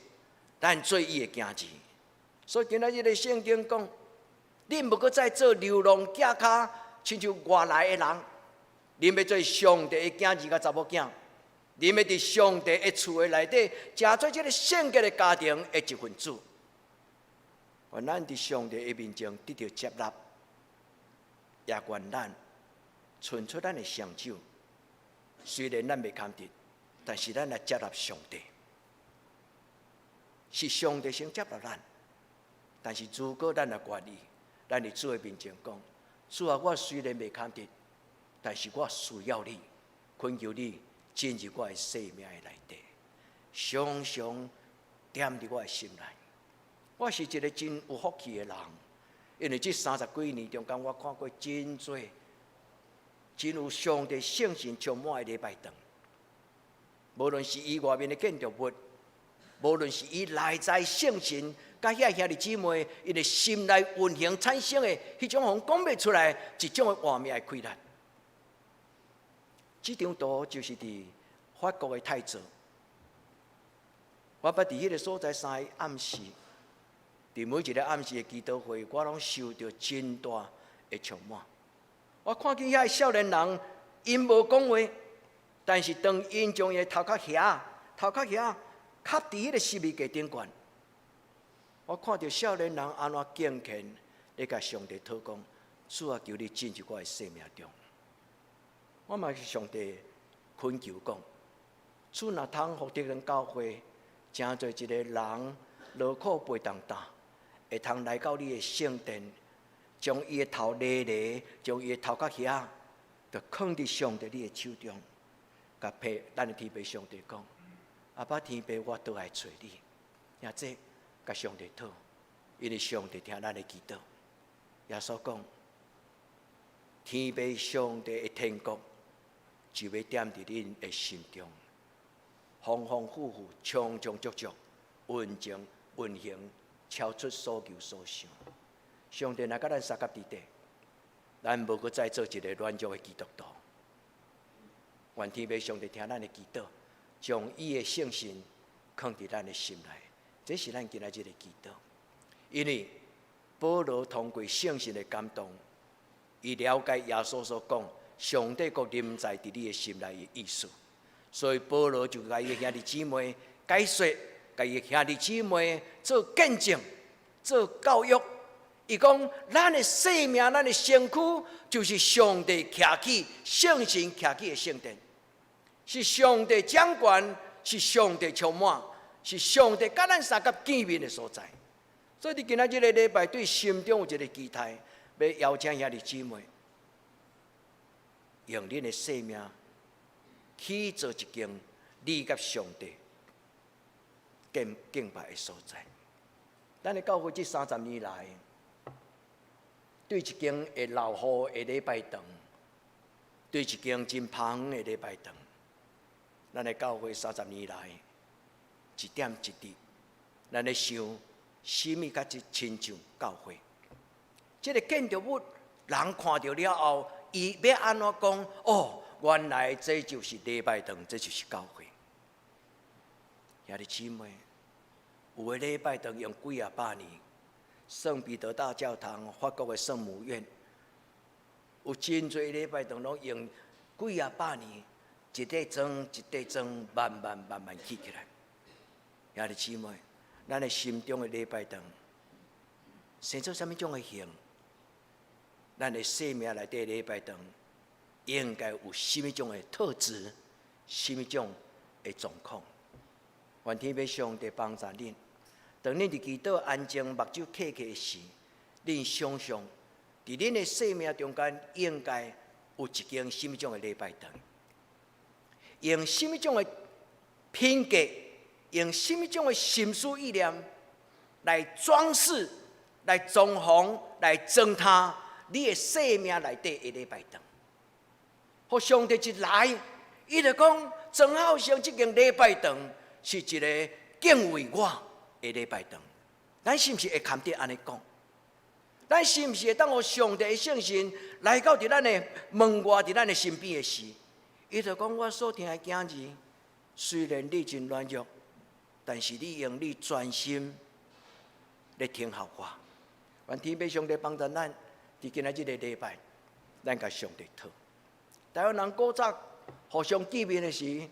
咱做伊的囝子。所以今仔日的圣经讲，恁无搁再做流浪脚脚，亲像外来的人，恁要做上帝的囝子甲查某囝，恁要伫上帝的厝的内底，成做这个圣洁的家庭的一份子。愿咱伫上帝的面前得到接纳。也愿咱伸出咱的双手，虽然咱未看得，但是咱来接纳上帝。是上帝先接纳咱，但是如果咱来愿意，咱伫主的面前讲：主啊，我虽然未看得，但是我需要你，恳求你进入我的生命的内底，常常踮伫我的心内。我是一个真有福气的人。因为这30几年中间，我看过真多、真有上帝圣神充满的礼拜堂。无论是伊外面的建筑物，无论是伊内在圣神，甲遐兄弟姊妹因的心内运行产生的迄种讲袂出来一种的画面的快乐。这张图就是伫法国的太子。我捌伫迄个所在3个暗时，伫每一个暗时的祈祷会，我拢受到真大的充满。我看见遐少年人，因无讲话，但是当因将伊头壳遐卡伫迄个十字架顶悬，我看到少年人安怎敬虔咧，甲上帝祷讲：主啊，求你进入我的生命中。我嘛是上帝恳求讲，主若通互敌人教会，真做一个人劳苦背重担，会通来到你的圣殿，将伊的头勒，将伊的头壳遐，就放伫上帝你的手中，甲陪咱的天父上帝讲：阿爸天父，我倒来找你，也这甲上帝讨，因为上帝听咱的祈祷。耶稣讲：天父上帝的天国，就要踮伫恁的心中，丰丰富富、充充足足、运情运行，超出所求所想。上帝若甲咱三甲伫底，咱无搁再做一个软弱的基督徒。愿天父上帝听咱的祈祷，将伊的圣心放伫咱的心内。这是咱今仔日的祈祷，因为保罗通过圣神的感动，伊了解耶稣所讲上帝国临在伫你的心内的意思，所以保罗就甲伊的兄弟姊妹解说，甲伊的兄弟姊妹做见证、做教育。伊讲，咱的生命、咱的身躯，就是上帝徛起、圣神徛起的圣殿，是上帝掌权，是上帝充满，是上帝甲咱三甲见面的所在。所以，你今仔日个礼拜对心中有一个期待，要邀请兄弟姊妹，用恁的生命去做一间你甲上帝敬拜的所在。咱的教会这30年来，对一间会老雨的礼拜堂，对一间真芳的礼拜堂，咱的教会30年来，一点一滴，咱咧想。什么甲亲像教会？这个建筑物，人看到了后，伊要安怎讲？哦，原来这就是礼拜堂，这就是教会。兄弟姊妹，有的礼拜堂用几啊百年，圣彼得大教堂、法国的圣母院，有真侪礼拜堂拢用几啊百年，一块砖一块砖，慢慢起起来。兄弟姊妹。咱的心中的礼拜堂，生出什么种的形？咱的生命内底礼拜堂，应该有什么种的特质？什么种的状况？愿天父上帝帮助恁。当恁伫祈祷安静目睭闭起时，恁想象伫恁的生命中间，应该有一间什么种的礼拜堂？用什么种的品格？用什么种的心思意念来装饰、来装潢、来装饰你的生命内底的礼拜堂？互上帝一来，伊就讲：正好像这间礼拜堂是一个敬畏我的礼拜堂。咱是不是会堪得安尼讲？咱是不是会当互上帝的圣神来到伫咱的门外、伫咱的身边的时，伊就讲：我所听的囝儿，虽然你真软弱。但是你用你专心来听候我，愿天父上帝帮助咱，伫今仔日个礼拜，咱甲上帝讨。台湾人古早互相见面的时，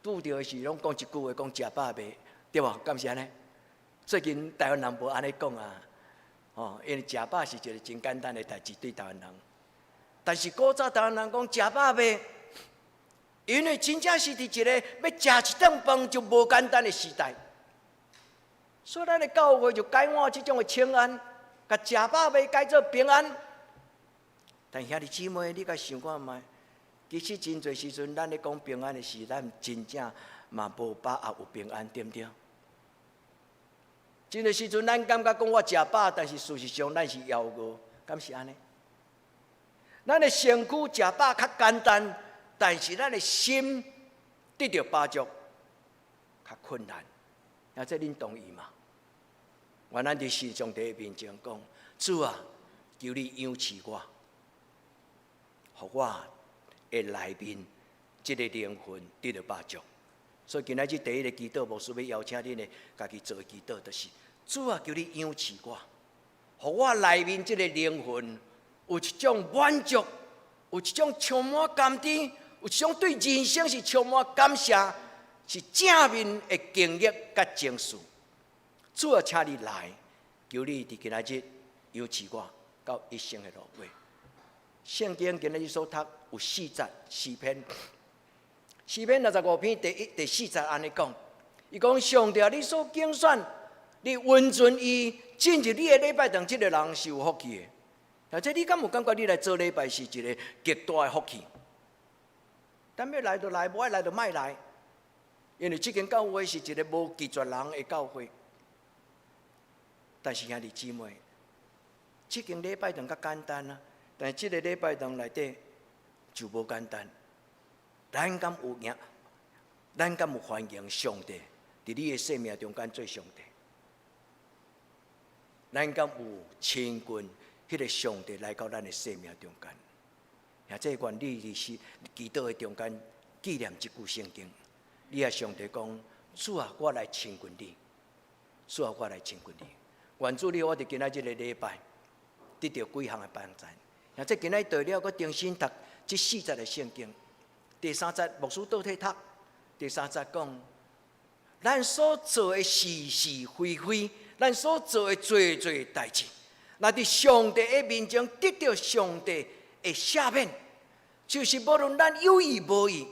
拄着的时，拢讲一句话，讲食饱未，对无？敢是安尼？最近台湾人无安尼讲啊，因为食饱是一个真简单的代志对台湾人。但是古早台湾人讲食饱未？因为真正是伫一个要食一顿饭就无简单的时代，所以咱的教会就改换这种的清安，甲食饱未改做平安。但兄弟姊妹，你甲想看觅？其实真侪时阵，咱咧讲平安的时，咱真正嘛无饱也有平安，对不对？真侪时阵，咱感觉讲我食饱，但是事实上咱是枵饿，敢是安尼？咱的身躯食饱较简单。但是咱的心得到饱足，较困难，那这恁同意吗？愿咱伫时上帝面前讲：主啊，求你养饲我，互我的内面这个灵魂得到饱足。所以今仔日第一个祈祷，牧师要邀请恁的家己做的祈祷，就是主啊，求你养赐我，互我内面这个灵魂有一种满足，有一种充满甘甜，有一种对人生是充满感谢，是正面的经历甲情绪。主啊，请你来，求你伫今仔日养赐我到一生的路尾。圣经今仔日所读有4节4篇。诗篇65篇第4节安尼讲，伊讲上帝，你所拣选，你温存伊进入你的礼拜堂，这个人是有福气的。而且你敢有感觉你来做礼拜是一个极大的福气？但要来就来，无爱来就莫来，因为这间教会是一个无拒绝人的教会。但是兄弟姊妹，这间礼拜堂较简单啊，但是这个礼拜堂内底就无简单。咱敢有欢迎上帝伫你的生命中间做上帝？咱敢有亲近迄个上帝来到咱的生命中间？也这愿你是祈祷的中间纪念这句圣经。你啊，上帝讲：主啊，我来亲近你；主啊，我来亲近你。愿主你我伫今仔日个礼拜得到几项的帮助。也这今仔到了，我重新读这4节的圣经。第3节牧师倒退读，第3节讲，咱所做的是是非非，咱所做的做代志，若伫上帝的面前得到上帝的赦免，就是无论咱有意无意，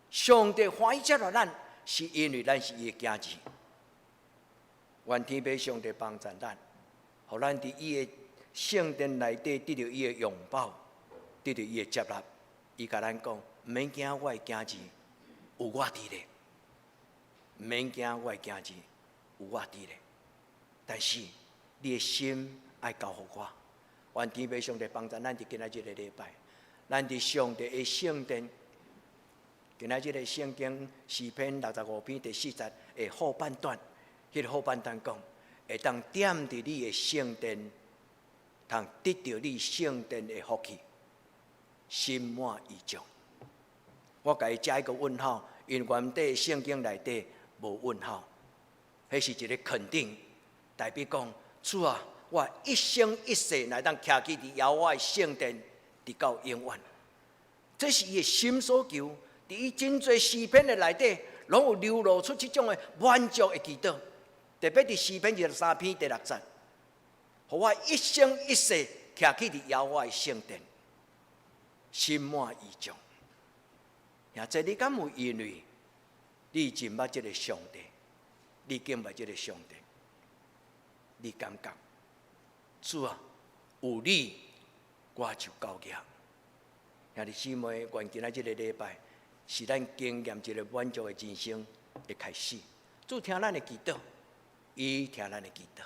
上帝欢喜接纳咱，是因为咱是伊的囝子。愿天父上帝帮助咱，互咱伫伊的圣殿内底得到伊的拥抱，得到伊的接纳。伊甲咱讲。毋免惊，我的囝子有我伫咧。毋免惊，我的囝子有我伫咧。但是你的心爱交互我。愿天父上帝帮助咱伫今仔日个礼拜，咱伫上帝的圣殿。今仔日个圣经诗篇65篇第4节的后半段，迄个后半段讲，会当踮伫你的圣殿，通得到你圣殿的福气，心满意足。我甲伊加一个问号，因为原底圣经内底无问号，迄是一个肯定，代表讲主啊，我一生一世来当徛起伫耶和华的圣殿，直到永远。这是伊的心所求，伫伊真侪诗篇的内底，拢有流露出这种的满足的祈祷。特别伫诗篇23篇第6节，互我一生一世徛起伫耶和华的圣殿，心满意足。也这你敢有因为你真捌这个上帝，你敬拜这个上帝，你感觉主啊，有你我就够额。兄弟姊妹，愿今仔这个礼拜是咱经验一个满足的人生的开始。主听咱的祈祷，伊听咱的祈祷。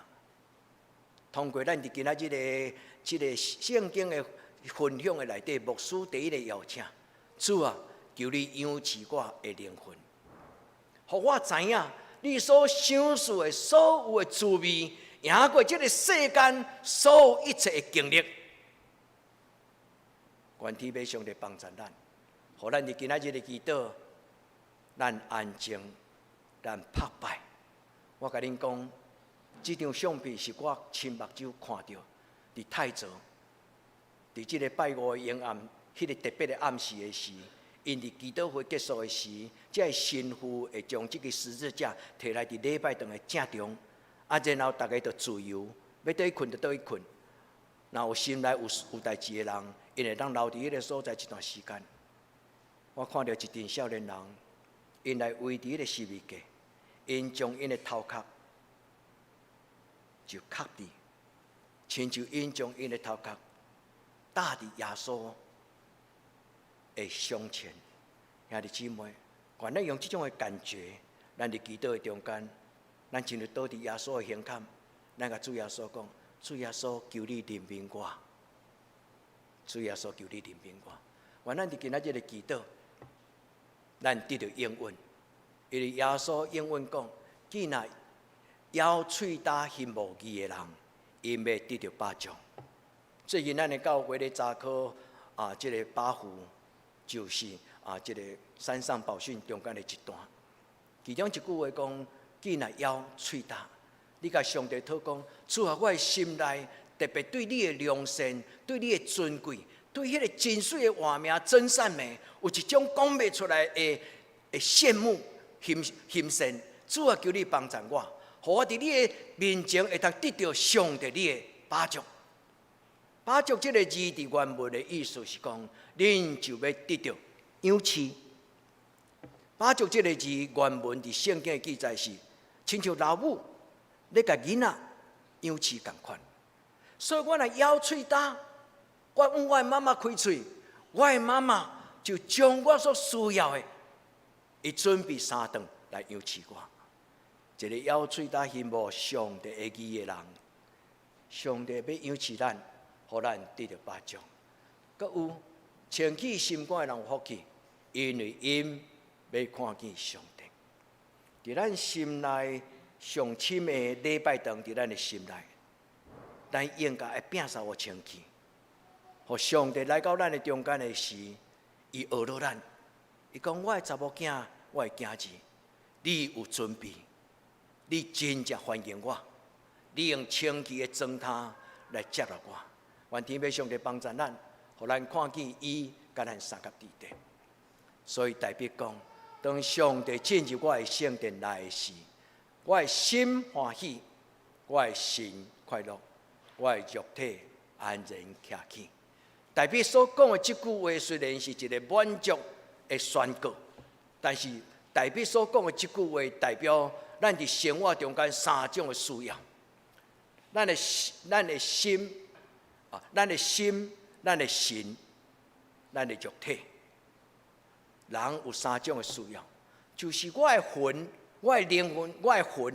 通过咱伫今仔这个圣经的分享的内底，牧师第一个邀请，主啊。求你养赐我的灵魂，互我知影你所享受的所有的滋味，赢过这个世间所有一切的经历。愿天父上帝帮助咱，互咱伫今仔日的祈祷，咱安静，咱拍摆。我甲恁讲，这张相片是我亲目睭看到，伫泰州，伫这个拜五的阴暗，迄个特别的暗时的时。因伫祈祷会结束的时，这神父会将这个十字架摕来伫礼拜堂的正中，然后大家就自由，要倒去困就倒去困。然后心内有代志的人，因会当留伫迄个所在一段时间。我看到一群少年人，因来围伫迄个十字架，因将因的头壳就磕伫，亲像因将因的头壳搭伫耶稣的胸前。兄弟姊妹，愿咱用这种的感觉，咱伫祈祷的中间，咱进入倒伫耶稣的胸坎，咱甲主耶稣讲：主耶稣，求你怜悯我。主耶稣，求你怜悯我。愿咱伫今仔日的祈祷，咱得到应允，因为耶稣应允讲：既然咬喙打行无义的人，因要得到巴掌。最近咱的教会咧查考这个巴湖，就是这个山上宝训中间的一段，其中一句话讲：既然咬喙打，你甲上帝祷讲，主啊，我的心内特别对你的良善、对你的尊贵、对迄个真水的画面、真善美，有一种讲不出来的羡慕、欣赏。主啊，求你帮助我，互我伫你的面前会当得到上帝你的把助。把助这个字伫原文的意思是讲，恁就要得到养饲。把助这个字原文伫圣经的记载是，亲像老母咧甲囡仔养饲共款。所以我若咬喙焦，我问我的妈妈开喙，我的妈妈就将我所需要的，伊准备3顿来养饲我。一个咬喙焦羡慕上帝的义的人，上帝要养饲咱，互咱得到把助。阁有清气心肝的人有福气，因为因要看见上帝。伫咱心内上深的礼拜堂，伫咱的心内，咱应该要摒扫我清气，互上帝来到咱的中间的时，伊学到咱。伊讲：我的查某囝，我的囝子，你有准备。你真正欢迎我，你用清气的装他来接纳我。愿天父上帝帮助咱，互咱看见伊甲咱三合伫地。所以代表讲，当上帝进入我的圣殿来时，我的心欢喜，我的心快乐，我的肉体安然徛起。代表所讲的这句话虽然是一个满足的宣告，但是代表所讲的这句话代表。咱伫生活中间3种的需要，咱的心、咱的心、咱的神、咱的肉体。人有3种的需要，就是我的魂、我的灵魂、我的魂、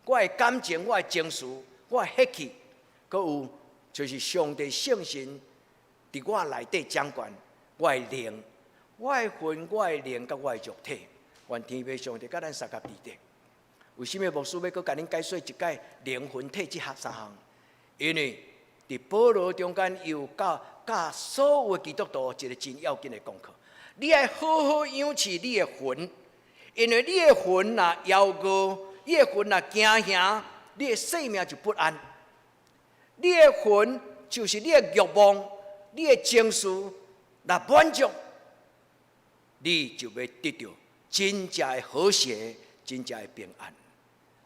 我的感情、我的情绪、我的血气，阁有就是上帝圣神伫我内底掌管我的灵、我的魂、我的灵甲我的肉体。愿天父上帝甲咱三合伫地。为什么牧师要阁甲恁解说一解灵魂体这3项？因为伫保罗中间有教所有基督徒一个真要紧的功课。你要好好养饲你的魂，因为你的魂若夭糕，你的魂若惊吓，你的生命就不安。你的魂就是你的欲望，你的情绪若满足，你就要得到真正的和谐，真正的平安。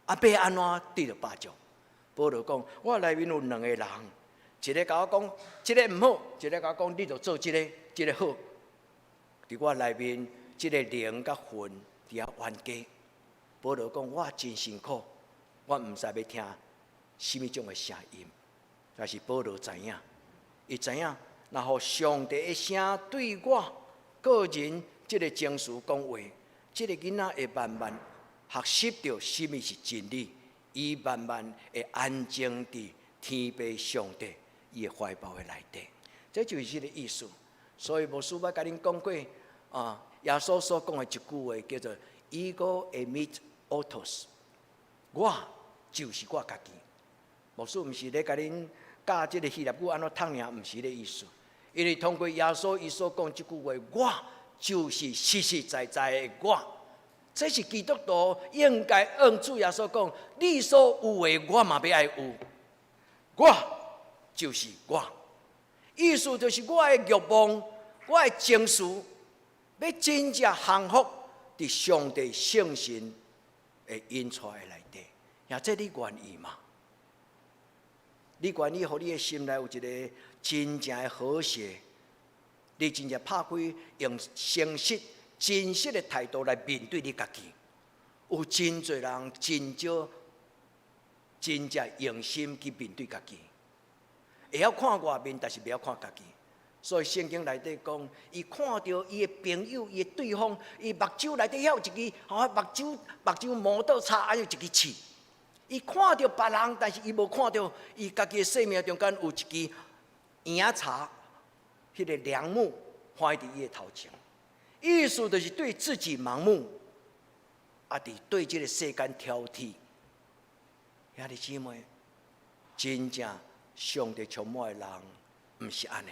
要安怎得到把助？保罗讲：我内面有2个人，一个甲我讲，这个唔好；一个甲我讲，你就做这个好。伫我内面，这个灵甲魂伫遐冤家。保罗讲：我真辛苦，我唔知要听什么种的声音。但是保罗知影，伊知影，然后上帝的声对我个人这个情绪讲话，这个囡仔会慢慢学习到什么是真理，伊慢慢会安静伫天父上帝伊的怀抱的内底，这就是这个意思。所以牧师捌甲恁讲过耶稣所讲的一句话叫做 "Ego eimi autos"， 我就是我家己。牧师毋是咧甲恁教这个希腊语安怎读尔，毋是这个意思。因为通过耶稣伊所讲这句话，我就是实实在在的我。这是基督徒应该按主耶稣讲，你所有的我嘛要爱有，我就是我。意思就是我的欲望、我的情绪，要真正降服伫上帝圣神的引出来内底。也这你愿意吗？你愿意，互你的心内有一个真正的和谐？你真正拍开，用诚实、真实的态度来面对你家己。有真侪人真少，真正用心去面对家己。会晓看外面，但是不要看家己。所以圣经内底讲，伊看到伊的朋友、伊的对方，伊目睭内底遐有一支，目睭磨到擦，还有一支刺。伊看到别人，但是伊无看到伊家己的生命中间有一支银叉，迄个梁木放伫伊的头前。意思就是对自己盲目，对这个世间挑剔。兄弟姊妹，真正上帝充满的人，毋是安尼。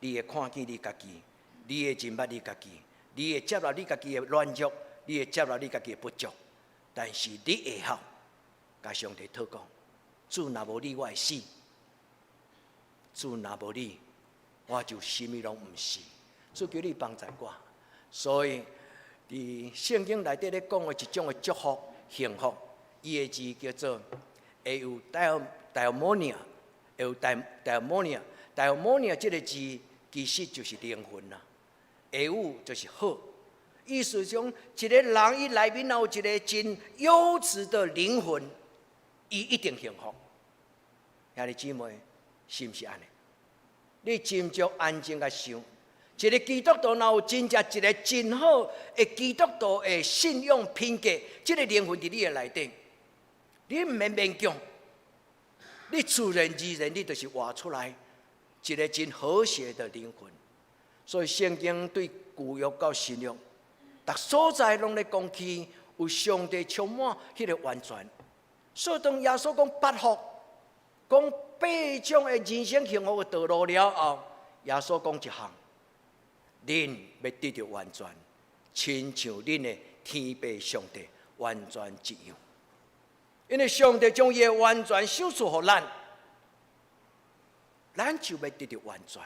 你会看见你家己，你会认捌你家己，你会接纳你家己的软弱，你会接纳你家己的不足。但是你会晓，甲上帝祷告：主若无你，我会死；主若无你，我就什么拢毋是。主求你帮助我。所以，伫圣经内底咧讲的一种的祝福、幸福，伊的字叫做 eudaimonia， eudaimonia 这个字其实就是灵魂啦。eu 就是好，意思讲一个人伊内面有一个真优质的灵魂，伊一定幸福。兄弟姊妹，是毋是安尼？你斟酌安静甲想。一个基督徒若有真正一个真好的基督徒的信仰品格，这个灵魂伫你的内底，你唔免勉强，你自然而然你就是活出来一个真和谐的灵魂。所以圣经对旧约到新约，逐所在拢咧讲起有上帝充满迄个完全。所以当耶稣讲8福，讲8种的人生幸福的道路了后，耶稣讲一项。恁要得到完全，亲像恁的天父上帝完全一样。因为上帝将伊的完全赏赐予咱，咱就要得到完全。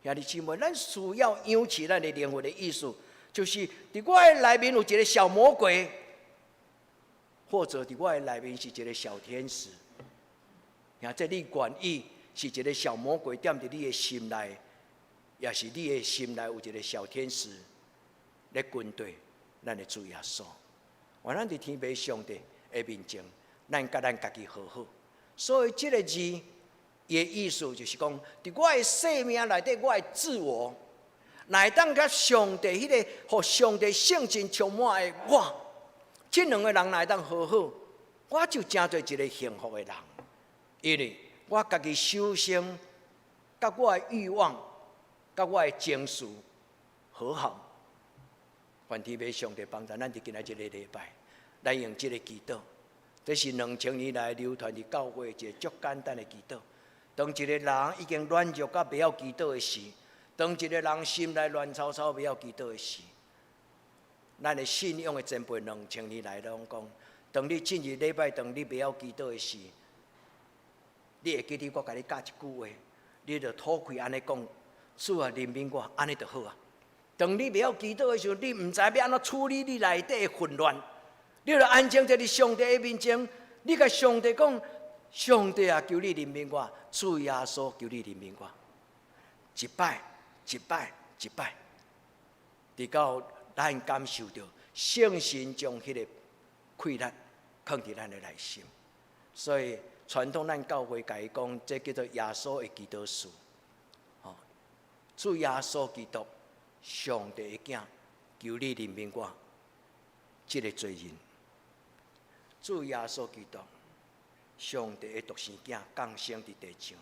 兄弟姊妹，咱需要养起咱的灵魂的意思，就是伫我的内面有一个小魔鬼，或者伫我的内面是一个小天使。像这你愿意是一个小魔鬼踮伫你的心内。也是你的心内有一个小天使咧军队，咱的主耶稣。我咱伫天父上帝的面前，咱甲咱家己和好。所以这个字，伊的意思就是讲，伫我的生命内底，我的自我，乃当甲上帝迄个，互上帝圣情充满的我，这两个人乃当和好，我就真做一个幸福的人。因为我家己修身，甲我的欲望。甲我的情绪和好，愿天父上帝帮助咱伫今仔日个礼拜，来用这个祈祷。这是2000年来流传伫教会一个足简单的祈祷。当一个人已经软弱到不要祈祷的时，当一个人心内乱糟糟不要祈祷的时，咱的信仰的前辈2000年来拢讲，当你进入礼拜堂，你不要祈祷的时，你会记得我甲你教一句话，你就吐开安尼讲。主啊，怜悯我，安尼就好啊。当你不要祈祷的时候，你唔知要安怎处理你内底的混乱，你就安静在你上帝的面前，你甲上帝讲：上帝啊，求你怜悯我，主耶稣，求你怜悯我。一摆，一摆，一摆，直到咱感受到圣神将迄个溃烂放伫咱的内心。所以传统咱教会甲伊讲，这叫做耶稣的祈祷书。主耶稣基督，上帝的囝，求你怜悯我这个罪人。主耶稣基督，上帝的独生囝，降生伫地上，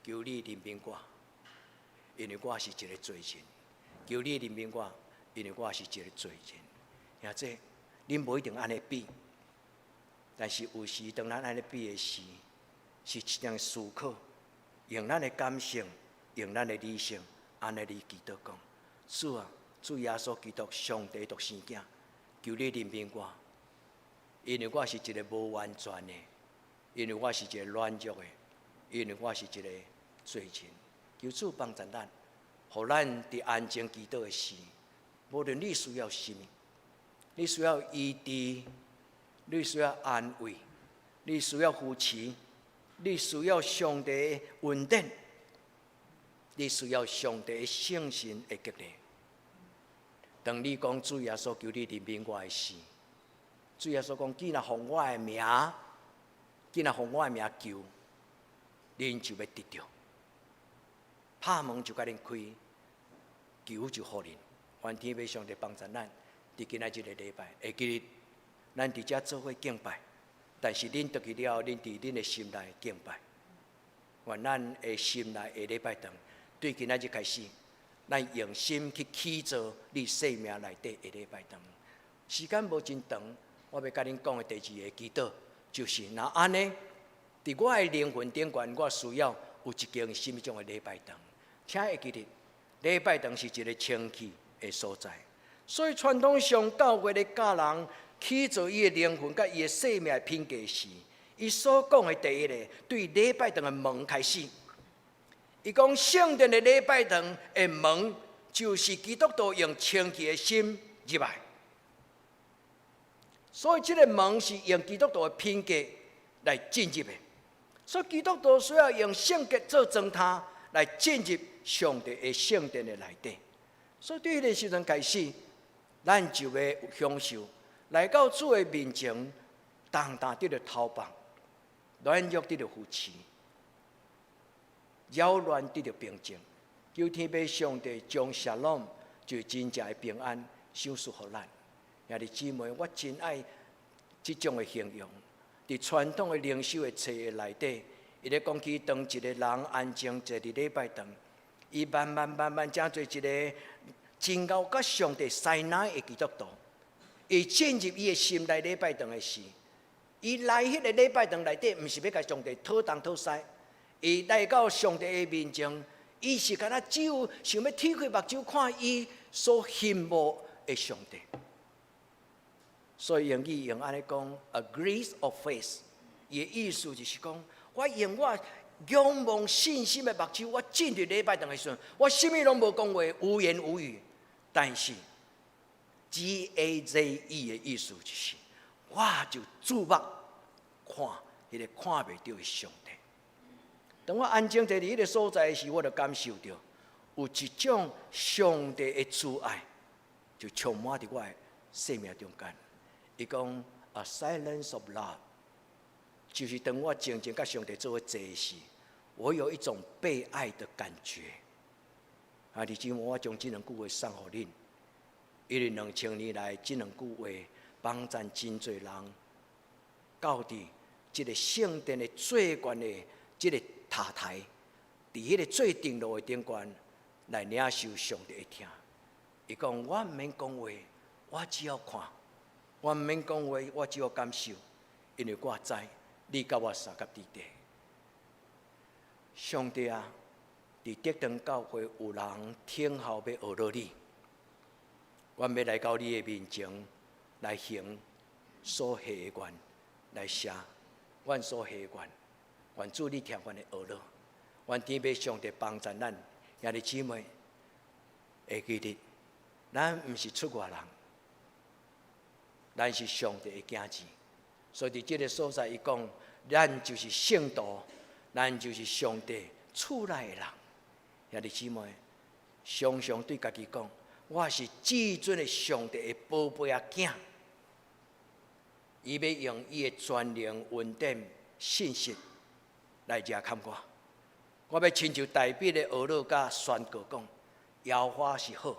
求你怜悯我，因为我是一个罪人。求你怜悯我，因为我是一个罪人。或者，恁无一定安尼比，但是有时当咱安尼比的时，是一种思考，用咱的感性。用咱的理性，安尼你祈祷讲：主啊，主耶稣基督，上帝独生囝，求你怜悯我，因为我是一个无完全的，因为我是一个软弱的，因为我是一个罪人。求主帮助咱，互咱伫安静祈祷的时，无论你需要什么，你需要医治，你需要安慰，你需要扶持，你需要上帝的恩典。你需要上帝的圣神的激励。当你讲主耶稣求你怜悯我的时，主耶稣讲：既然奉我的名，既然奉我的名求，恁就要得到。拍门就甲恁开，求就互恁。愿天父上帝帮助咱，伫今仔日个礼拜，会记日，咱伫遮做伙敬拜，但是恁倒去了后，恁伫恁的心内敬拜。愿咱的心内的礼拜堂。对今仔日开始，咱用心去起造你生命内底的礼拜堂。时间无真长，我要甲恁讲的第2个祈祷，就是那安尼，伫我的灵魂顶悬，我需要有一间什么种的礼拜堂。请会记得，礼拜堂是一个清气的所在。所以传统上教会的教人起造伊的灵魂甲伊的生命品格时，伊所讲的第一个，对礼拜堂的门开始。伊讲圣殿的礼拜堂的门，就是基督徒用清洁的心入来。所以，这个门是用基督徒的品格来进入的。所以，基督徒需要用圣洁做砖头来进入上帝的圣殿的内底。所以，对迄个时阵开始，咱就要享受来到主的面前，重担得到头棒，软弱得到扶持，扰乱得到平静。求天父上帝将沙龙就真正的平安赏赐予咱。兄弟姊妹，我真爱这种的形容。伫传统的灵修的册的内底，伊咧讲起当一个人安静坐伫礼拜堂，伊慢慢正做一个真够甲上帝西乃的基督徒。伊进入伊的心内礼拜堂的时，伊来迄个礼拜堂内底，毋是要甲上帝讨东讨西，伊来到上帝的面前，伊是敢若只有想要踢开目睭看伊所羡慕的上帝。所以英语用安尼讲 ，a grace of faith， 伊的意思就是讲，我用我仰望信心的目睭，我进入礼拜堂的时阵，我什么拢无讲话，无言无语，但是 GAZE 的意思就是，我就注目看迄个看袂到的上帝。当我安静坐伫迄个所在时，我就感受到有一种上帝的慈爱，就充满伫我的生命中间。伊讲 a silence of love， 就是当我静静甲上帝做伙坐时，我有一种被爱的感觉。啊，弟兄，我将这两句话送予恁，因为2000年来这两句话帮助真侪人到伫这个圣殿的最悬的这个塔台，伫迄个最顶楼的顶端来领受上帝的听。伊讲我毋免讲话，我只要看。我毋免讲话，我只有感受，因为我知你甲我相隔伫地。上帝啊，伫德堂教会有人听候要学到你，我要来到你的面前来行所下的愿，来写阮所下的愿，愿主你听阮的学到，愿天父上帝帮助咱兄弟姊妹，会记得咱毋是出外人。咱是上帝的囝子，所以伫这个所在，伊讲，咱就是圣徒，咱就是上帝厝内的人。兄弟姊妹，常常对家己讲，我是至尊的上帝的宝贝仔囝。伊要用伊的全能、稳定、信息来遮看我。我要亲像大笔的学老甲宣告讲，耶和华是好，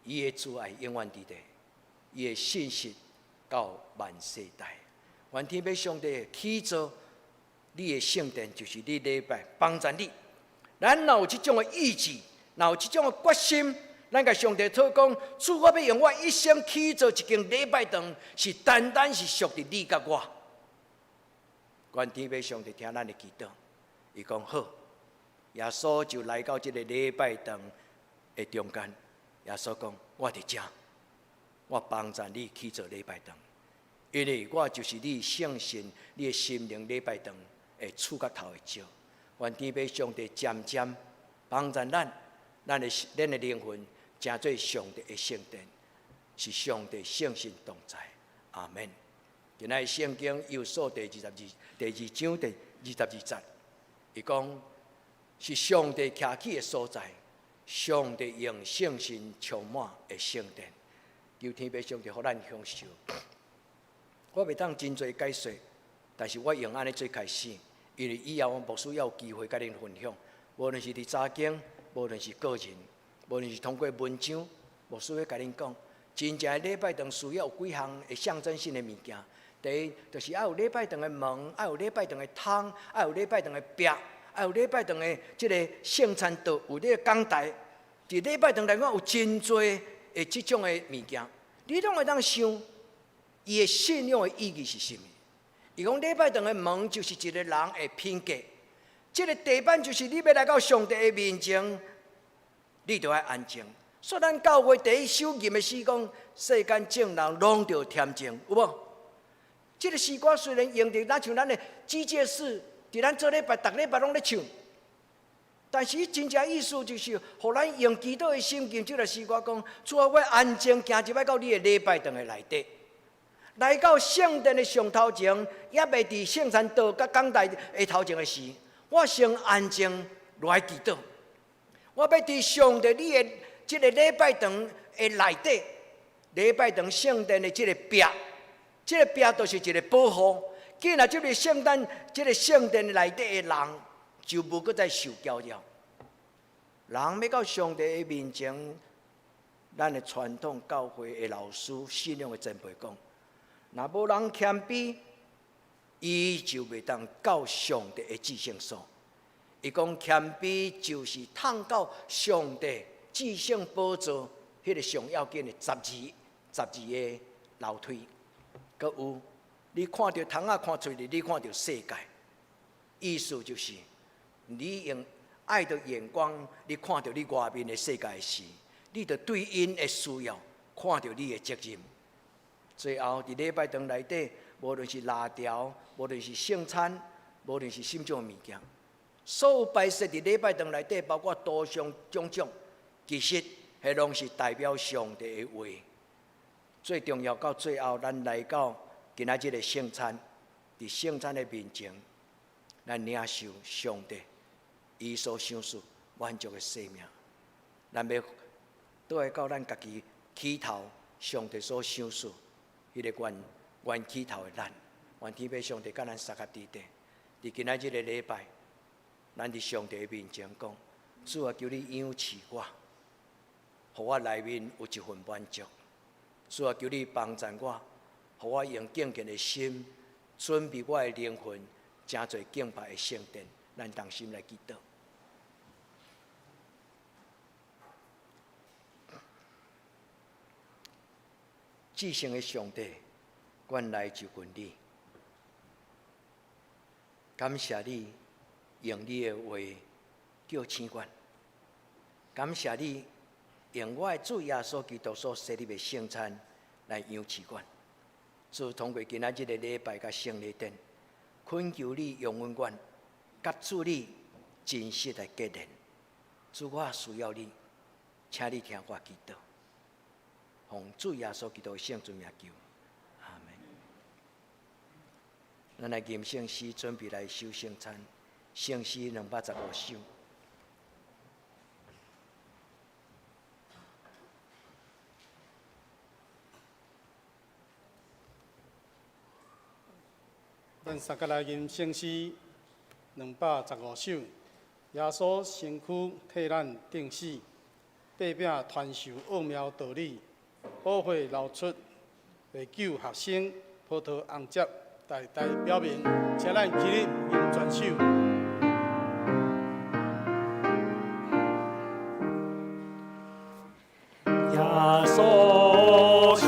伊的慈爱永远伫地。伊的信息到万世代，愿天父上帝起造你的圣殿，就是你礼拜帮助你。咱若有这种的意志，若有这种的决心，咱甲上帝讨讲，主我要用我一生起造一间礼拜堂，是单单是属于你甲我。愿天父上帝听咱的祈祷，伊讲好，耶稣就来到这个礼拜堂的中间。耶稣讲，我伫遮。我帮助你去做礼拜堂，因为我就是你圣神、你的心灵礼拜堂的厝角头的石。愿天父上帝渐渐帮助咱的灵魂，成做上帝的圣殿，是上帝圣神同在。阿门。今仔圣经有所第二章第22节，伊讲是上帝徛起的所在，上帝用圣神充满的圣殿。求天父上帝，互咱享受。我袂当真侪解说，但是我用安尼做开始，因为以后我牧师要有机会甲恁分享，无论是伫早经，无论是个人，无论是通过文章，牧师要甲恁讲，真正的礼拜堂需要有几项的象征性的物件。第一，就是要有礼拜堂的门，要有礼拜堂的窗，要有礼拜堂的壁，要有礼拜堂的这个圣餐桌，有这个讲台。伫礼拜堂内面有真侪的这种的物件，你拢会当想，伊的信仰的意义是甚么？伊讲礼拜堂的门就是一个人的品格，这个地板就是你要来到上帝的面前，你就要安静。所以咱教会第一首吟的诗讲，世间众人拢着恬静，有无？这个诗歌虽然用着咱像咱的机械式，伫咱做礼拜，逐礼拜拢咧唱，但是真正意思就是，互咱用祈祷的心境，这个诗歌讲：主啊，我安静行入来到你的礼拜堂的内底，来到圣殿的上头前，也未伫圣餐道甲讲台的头前的时，我先安静来祈祷。我要伫上帝你的这个礼拜堂的内底，礼拜堂圣殿的这个壁，这个壁就是一个保护。既然这个圣诞、这个圣殿内底的人，就无搁再受搅扰。人要到上帝的面前，咱的传统教会的老师、信仰的前辈讲，若无人谦卑，伊就袂当到上帝的至圣所。伊讲谦卑就是探到上帝至圣宝座迄个上要紧的12个楼梯。阁有，你看到窗仔看出去，你看到世界，意思就是你用爱的眼光，你看到你外面的世界时，你就对因的需要看到你的责任。最后伫礼拜堂内底，无论是拉条，无论是圣餐，无论是什种物件。所有摆设伫礼拜堂内底，包括多项种种，其实迄拢是代表上帝的话。最重要到最后，咱来到今仔日的圣餐，伫圣餐的面前，咱领受上帝伊所想事满足的生命。咱要倒来到咱家己起头，上帝所想事，迄个原起头的咱，愿天父上帝甲咱三合伫地，伫今仔日的礼拜。咱伫上帝面前讲，主啊，求你养赐我，互我内面有一份满足。主啊，求你帮助我，互我用敬虔的心，准备我的灵魂，真侪敬拜的圣殿。咱同心来祈祷。至圣的上帝，阮来就问你，感谢你。用你的话叫醒阮，感谢你用我的主耶稣基督所设立的圣餐来养赐阮。主通过今仔日的礼拜甲圣礼典，恳求你用阮阮，甲主你真实来结连。主我需要你，请你听我祈祷，奉主耶稣基督的圣尊名求，阿门。咱来吟圣诗，准备来守圣餐。圣诗215首。咱三个来吟圣诗215首。耶稣身躯替咱钉死，八饼传授奥妙道理，宝血流出来救学生，葡萄红接大表明，请咱起立吟全首。耶稣身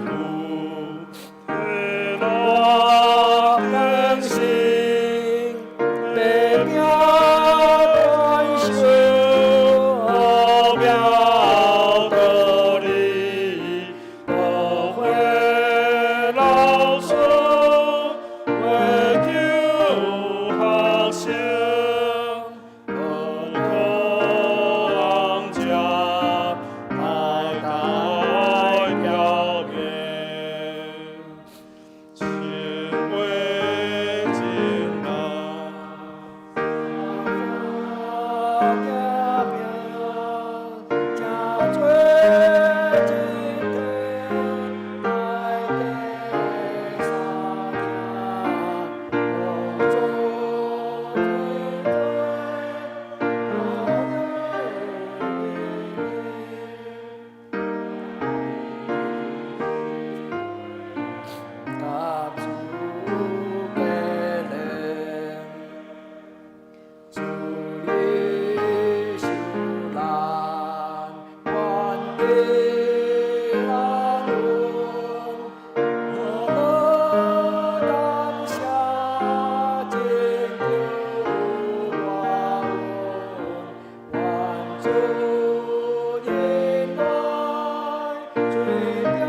躯替我钉死，八饼传授奥妙道理，宝血流出为救学生，葡萄红接。主耶来，最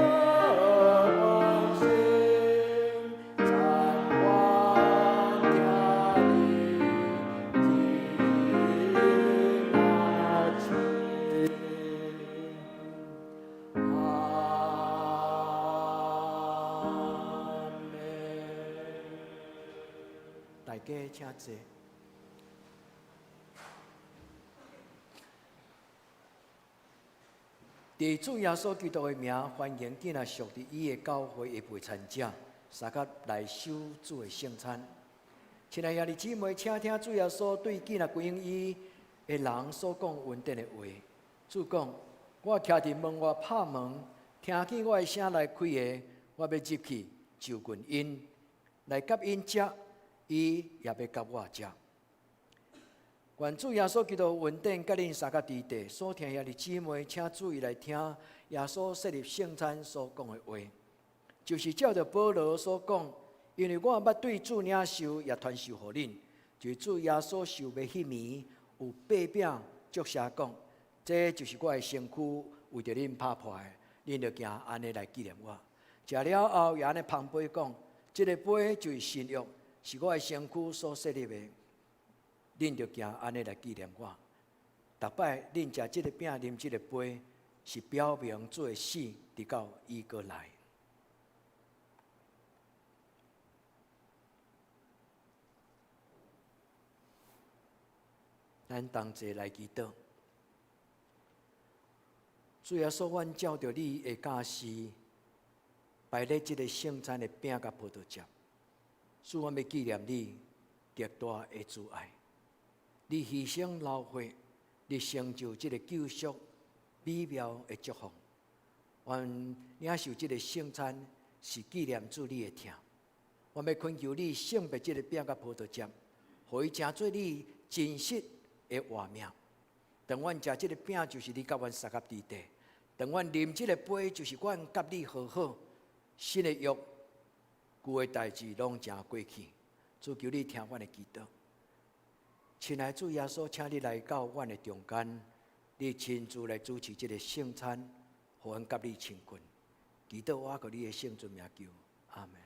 大家请坐。伫主耶稣基督的名，欢迎今仔属伫伊的教会的陪参者，三甲来守主的圣餐。亲爱兄弟姊妹，请听主耶稣对今仔归应伊的人所讲稳定的话。主讲：我徛伫门外拍门，听见我的声来开的，我要入去就近因，来甲因食，伊也要甲我食。愿主耶稣基督稳定甲恁三个伫地所听兄弟姊妹，请注意来听耶稣设立圣餐所讲的话，就是照着保罗所讲，因为我捌对主领受，也传授互恁，就是主耶稣受卖迄暝有八饼祝谢讲，这就是我的身躯，为着恁拍破的，恁着行安尼来纪念我。食了后，也安尼旁杯讲，这个杯就是新约，是我的身躯所设立的。恁着行安尼来纪念我。逐摆恁食即个饼、啉即个杯，是表明主的死，直到伊过来。咱同齐来祈祷。主耶稣，阮照着你的教示，摆咧即个圣餐的饼甲葡萄汁，使阮要纪念你极大的慈爱。你牺牲流血，你成就这个救赎美妙的祝福。愿领受这个圣餐，是纪念主你的疼。我要恳求你圣别这个饼甲葡萄汁，互伊成做你真实的画面。当阮食这个饼，就是你甲阮三合伫地；当阮啉这个杯，就是阮甲你和好。新的约，旧的代志拢成过去。主求你听阮的祈祷。亲爱的主耶稣，请你来到阮的中间，你亲自来主持这个圣餐，互阮甲你亲近。祈祷我，靠你的圣尊名求，阿门。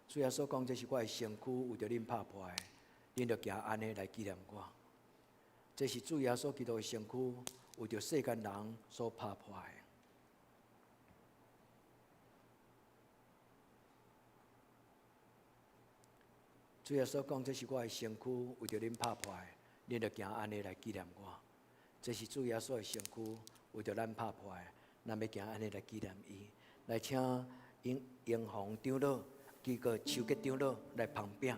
主耶稣讲，这是我的身躯，为着恁拍破的，恁着行安尼来纪念我。这是主耶稣基督的身躯，为着世间人所拍破的。主耶稣讲，这是我的身躯，为着恁拍破的，恁着行安尼来纪念我。这是主耶稣的身躯，为着咱拍破的，咱要行安尼来纪念伊。来，请英皇长老、几个手吉长老来旁边。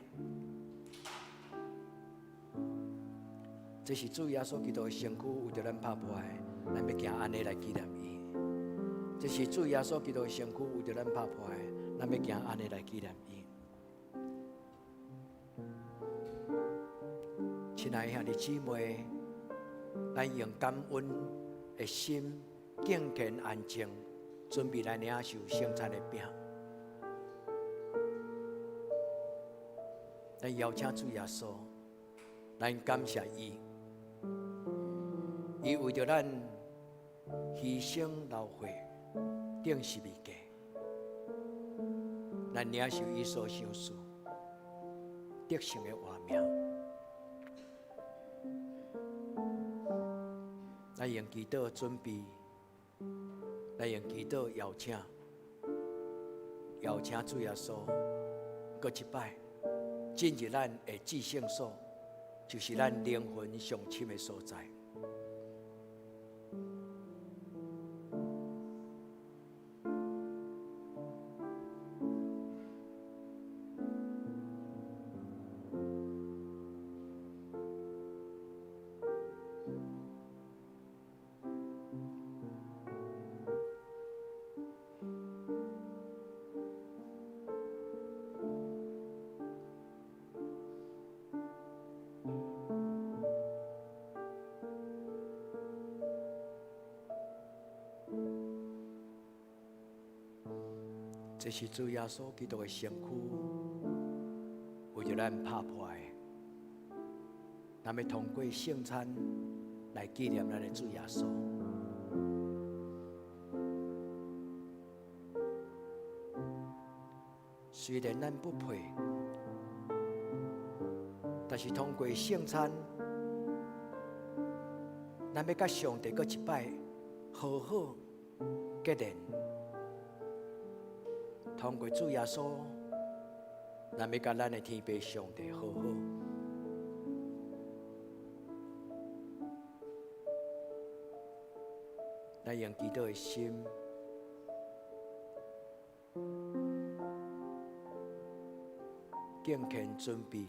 这是主耶稣基督的身躯，为着咱拍破的，咱要行安尼来纪念伊。这是主耶稣基督的身躯，为着咱拍破的，咱要行安尼来纪念伊。亲爱的兄弟姊妹，咱用感恩的心，敬虔安静，准备来领受圣餐的饼。咱邀请主耶稣，咱感谢伊，伊为着咱牺牲流血，定十字架，咱领受伊所想事，得胜的画面。咱用祈祷准备，咱用祈祷邀请主耶稣，搁一摆进入咱的至圣所，就是咱灵魂上深的所在。这是主耶稣基督的身躯，为着咱拍破的，咱要通过圣餐来纪念咱的主耶稣。虽然咱不配，但是通过圣餐，咱要甲上帝搁一摆好好结连。通过主耶稣咱要甲咱的天父上帝好好。咱用基督的心，敬虔准备。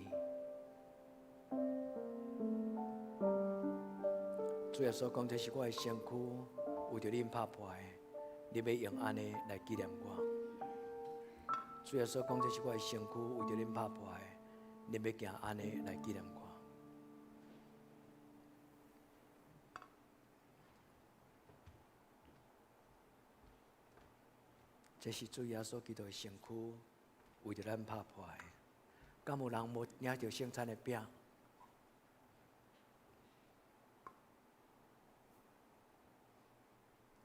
主耶稣讲，这是我的身躯，为着恁拍破的，你要用安尼来纪念我。主耶稣讲，这是我的身躯，为着恁拍破的，你要行安尼来纪念我。这是主耶稣基督的身躯，为着咱拍破的。敢有人无领着圣餐的饼？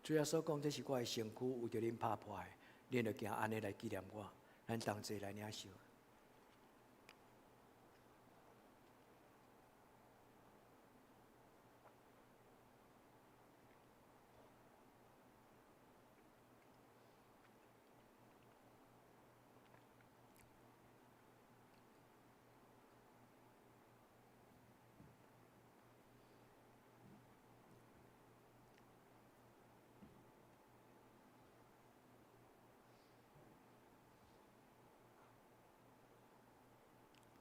主耶稣讲，这是我的身躯，为着恁拍破的，恁就行安尼来纪念我。咱同齐来领受。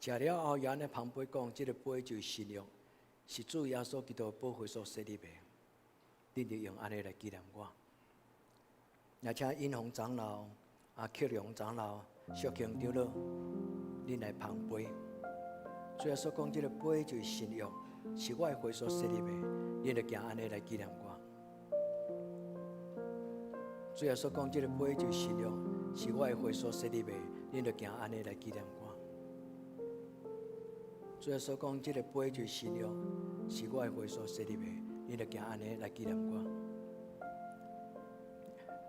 食了后，耶安尼旁边讲，这个杯就是新约，是主耶稣基督宝血所设立的。恁就用安尼来纪念我。也请印红长老、克良长老、小庆长老，恁来旁杯。主耶稣讲，这个杯就是新约，是我的血所设立的，恁就行安尼来纪念我。主耶稣讲，这个杯就是新约，是我的血所设立的，恁就行安尼来纪念我。主耶稣讲，这个杯就是新约，是我的血所设立的，你就行安尼来纪念我。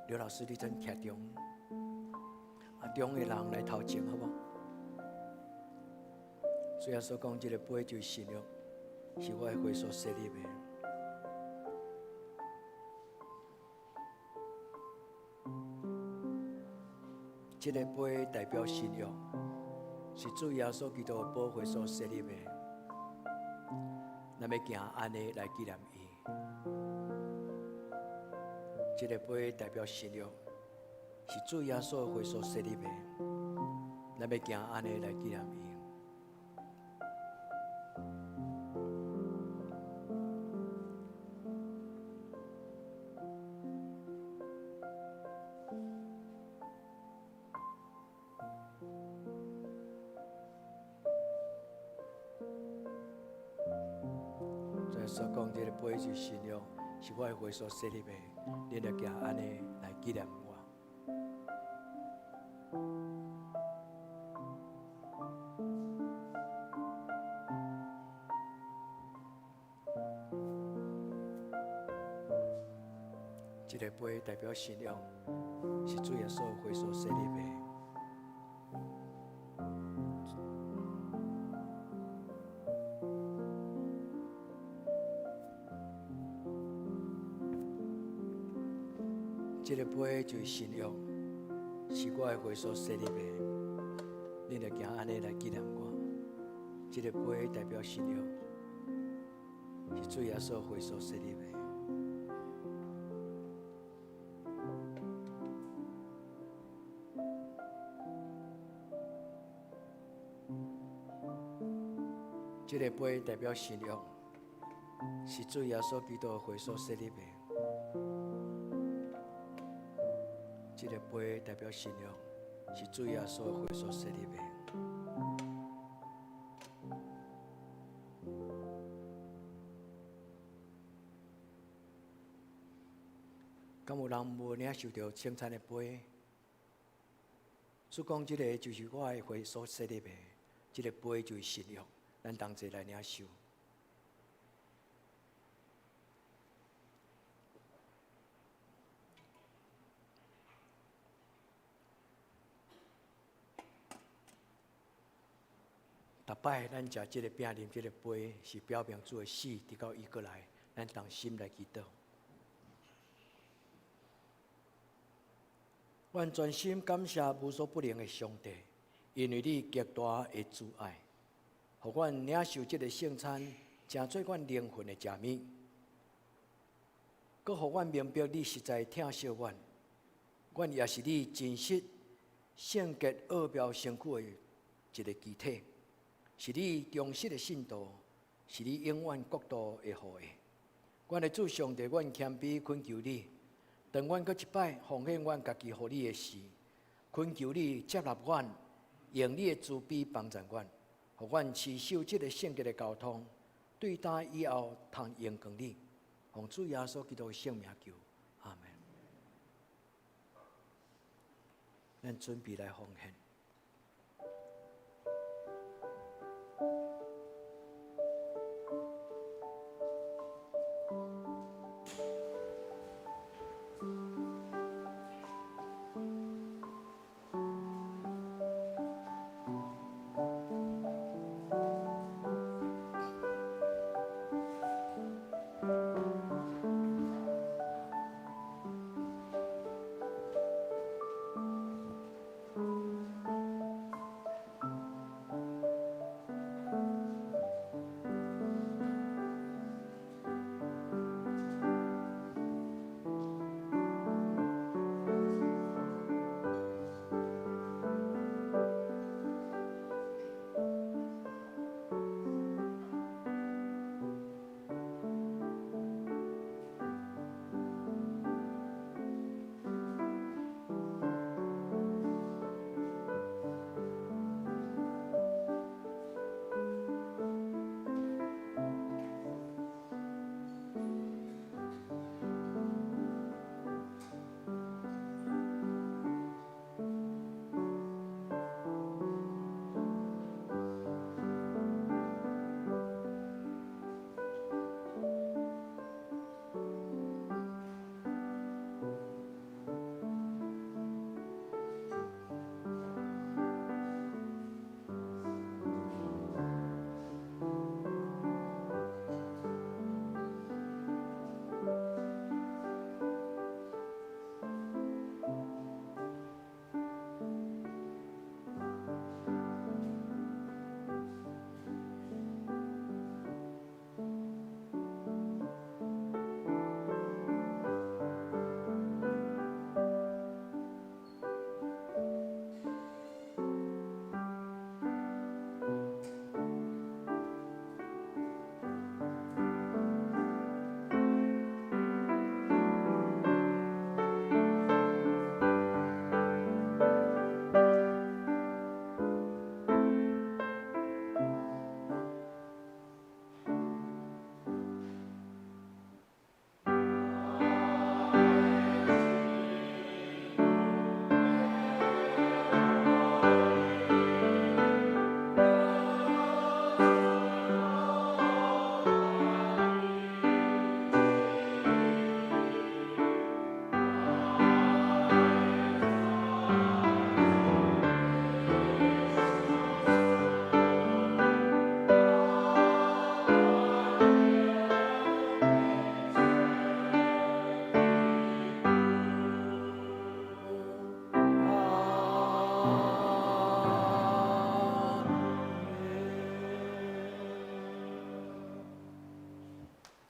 刘老师，你真徛中，中的人来头前，好不好？主耶稣讲，这个杯就是新约，是我的血所设立的。这个杯代表新约。是主耶稣基督的宝血所设立的，咱要行安尼来纪念伊。这个杯代表新约，是主耶稣的血所设立的，咱要行安尼来纪念伊。所讲这个杯就是新约，是我的血所设立的，恁就行安尼来纪念我。这个杯代表新约，是主耶稣的血所设立的。这个杯就是新约，是我的血所设立的，恁就行安尼来纪念我。这个杯代表新约，是主耶稣的血所设立的。这个杯代表新约，是主耶稣基督的血所设立的。这个杯代表新约，是主耶稣的血所设立的。敢有人无领受到圣餐的杯？主讲，这个就是我的血所设立的，这个杯就是新约，咱同齐来领受。逐摆咱食这个饼、啉这个杯，是表明主的死，直到伊过来，咱同心来祈祷。愿全心感谢无所不能的上帝，因为你极大的慈爱，互阮领受这个圣餐，成做阮灵魂的食物。搁互阮明白你实在疼惜阮，阮也是你真实圣洁奥妙身躯的一个肢体，是你忠实的信徒，是你永远国度的后裔。阮的主上帝，阮谦卑恳求你，当阮搁一摆奉献阮家己互你的事，恳求你接纳阮，用你的慈悲帮助阮，互阮持守这个圣洁的交通，对待以后通荣光你。奉主耶稣基督的圣名求，阿门。咱准备来奉献。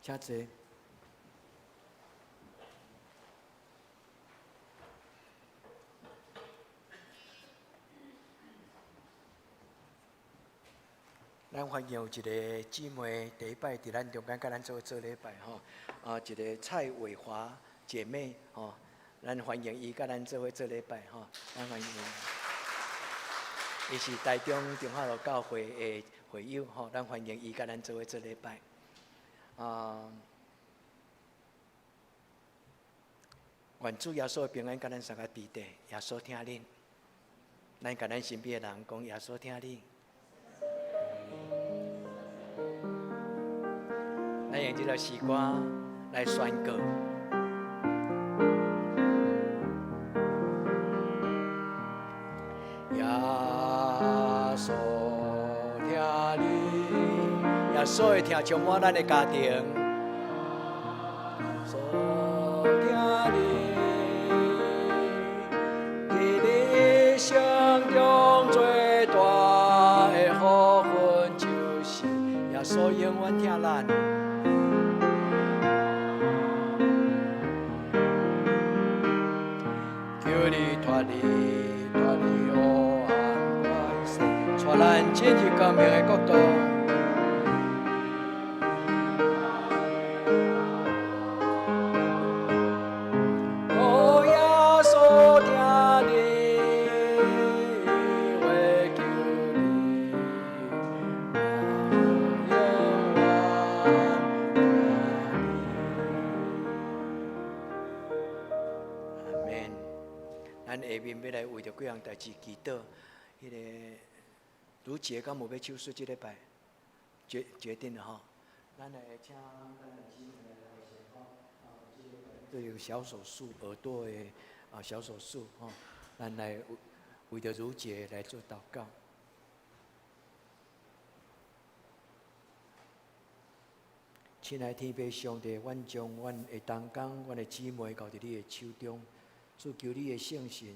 请坐。咱欢迎有一个姊妹第一摆伫咱中间，甲咱做礼拜吼。一个蔡伟华姐妹吼，咱欢迎伊甲咱做伙做礼拜吼。咱欢迎伊是台中中华路教会的会友吼，咱欢迎伊甲咱做伙做礼拜。愿主耶稣平安，甲咱三个伫地，耶稣听恁。咱甲咱身边的人讲，耶稣听恁。咱用这条诗歌来宣告。耶稣听你，耶稣会听充满咱的家庭。听你，伫你心中做。主永远听咱。求你脱离黑暗关系，带咱进入光明的国度。哦，耶稣听你话，求你永远阿门。咱下面要来为着几样代志祈祷。迄个如杰敢无要手术？即礼拜决定了吼。咱来请咱的姊妹来先吼。这有小手术，耳朵的小手术吼。咱来为着如杰来做祷告。亲爱天父上帝，阮将阮的同工、阮的姊妹交伫你的手中，主求你的圣神，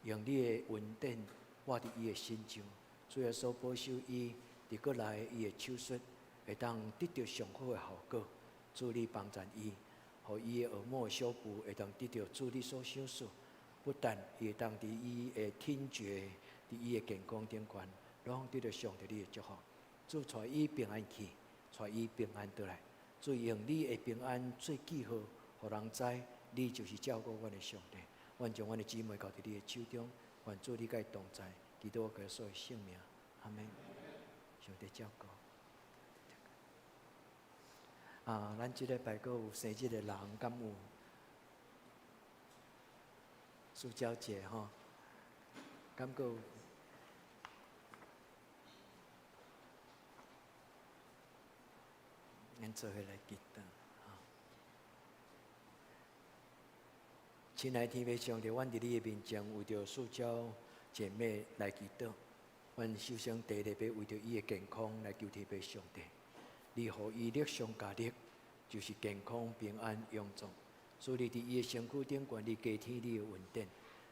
用你的恩典活伫伊的心上，主要所保守伊，伫过来伊的手术会当得到上好的效果。主你帮助伊，互伊的耳膜小部会当得到主你所想事，不但伊会当伫伊的听觉、伫伊的健康顶悬，拢得到上帝你的祝福。主带伊平安去。带伊平安倒来，主用你的平安做记号，互人知你就是照顾阮的上帝。阮将阮的姊妹交伫你的手中，愿主你甲伊同在，祈祷我个所有性命。阿门。上帝照顾。咱即礼拜阁有生日的人，敢有？苏娇姐吼，敢阁有？咱做伙来祈祷。亲爱的天父上帝，阮伫你的面前，为着塑胶姐妹来祈祷。阮首先第一要为着伊的健康来求天父上帝，你互伊力上加力，就是健康、平安、永驻。主你伫伊的身躯顶悬，你加添你的恩典。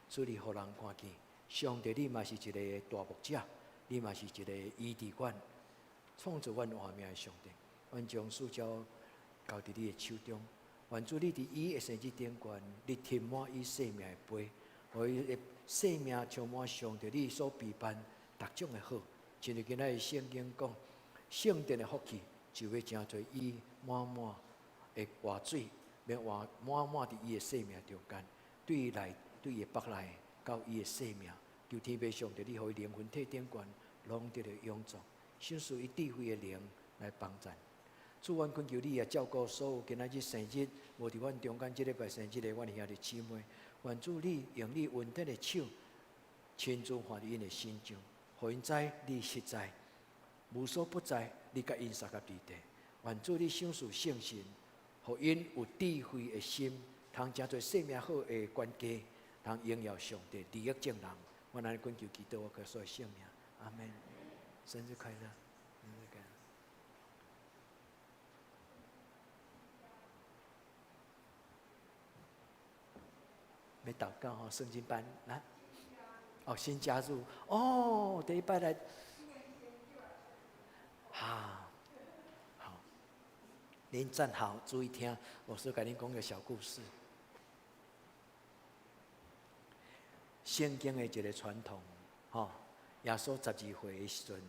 主你互人看见，上帝你嘛是一个大牧者，你嘛是一个医治阮、创造阮活命的上帝。阮将塑胶交伫你的手中，愿主你伫伊的生日顶悬，你填满伊生命的杯，互伊的生命充满上帝你所陪伴各种的好。亲如今仔日圣经讲，圣殿的福气就要成做伊满满的活水，要活满满伫伊的生命中间，对伊来，对伊的北来，到伊的生命。求天父上帝，你互伊灵魂体顶悬，拢得到永驻，享受伊智慧的灵来帮助。主，阮恳求你也照顾所有今仔日生日无伫阮中间即礼拜生日的阮兄弟姊妹。愿主你用你稳定的手，亲自放伫因的心上，互因知你实在，无所不在，你甲因相合伫地。愿主你享受圣神，互因有智慧的心，通成做生命好的管家，通荣耀上帝，利益众人。阮安尼恳求祈祷，我个所有性命。阿门。生日快乐！要祷告吼，圣经班来，新加入第一拜来，好，您站好，注意听，我说给您讲个小故事。圣经的一个传统，耶稣12岁的时阵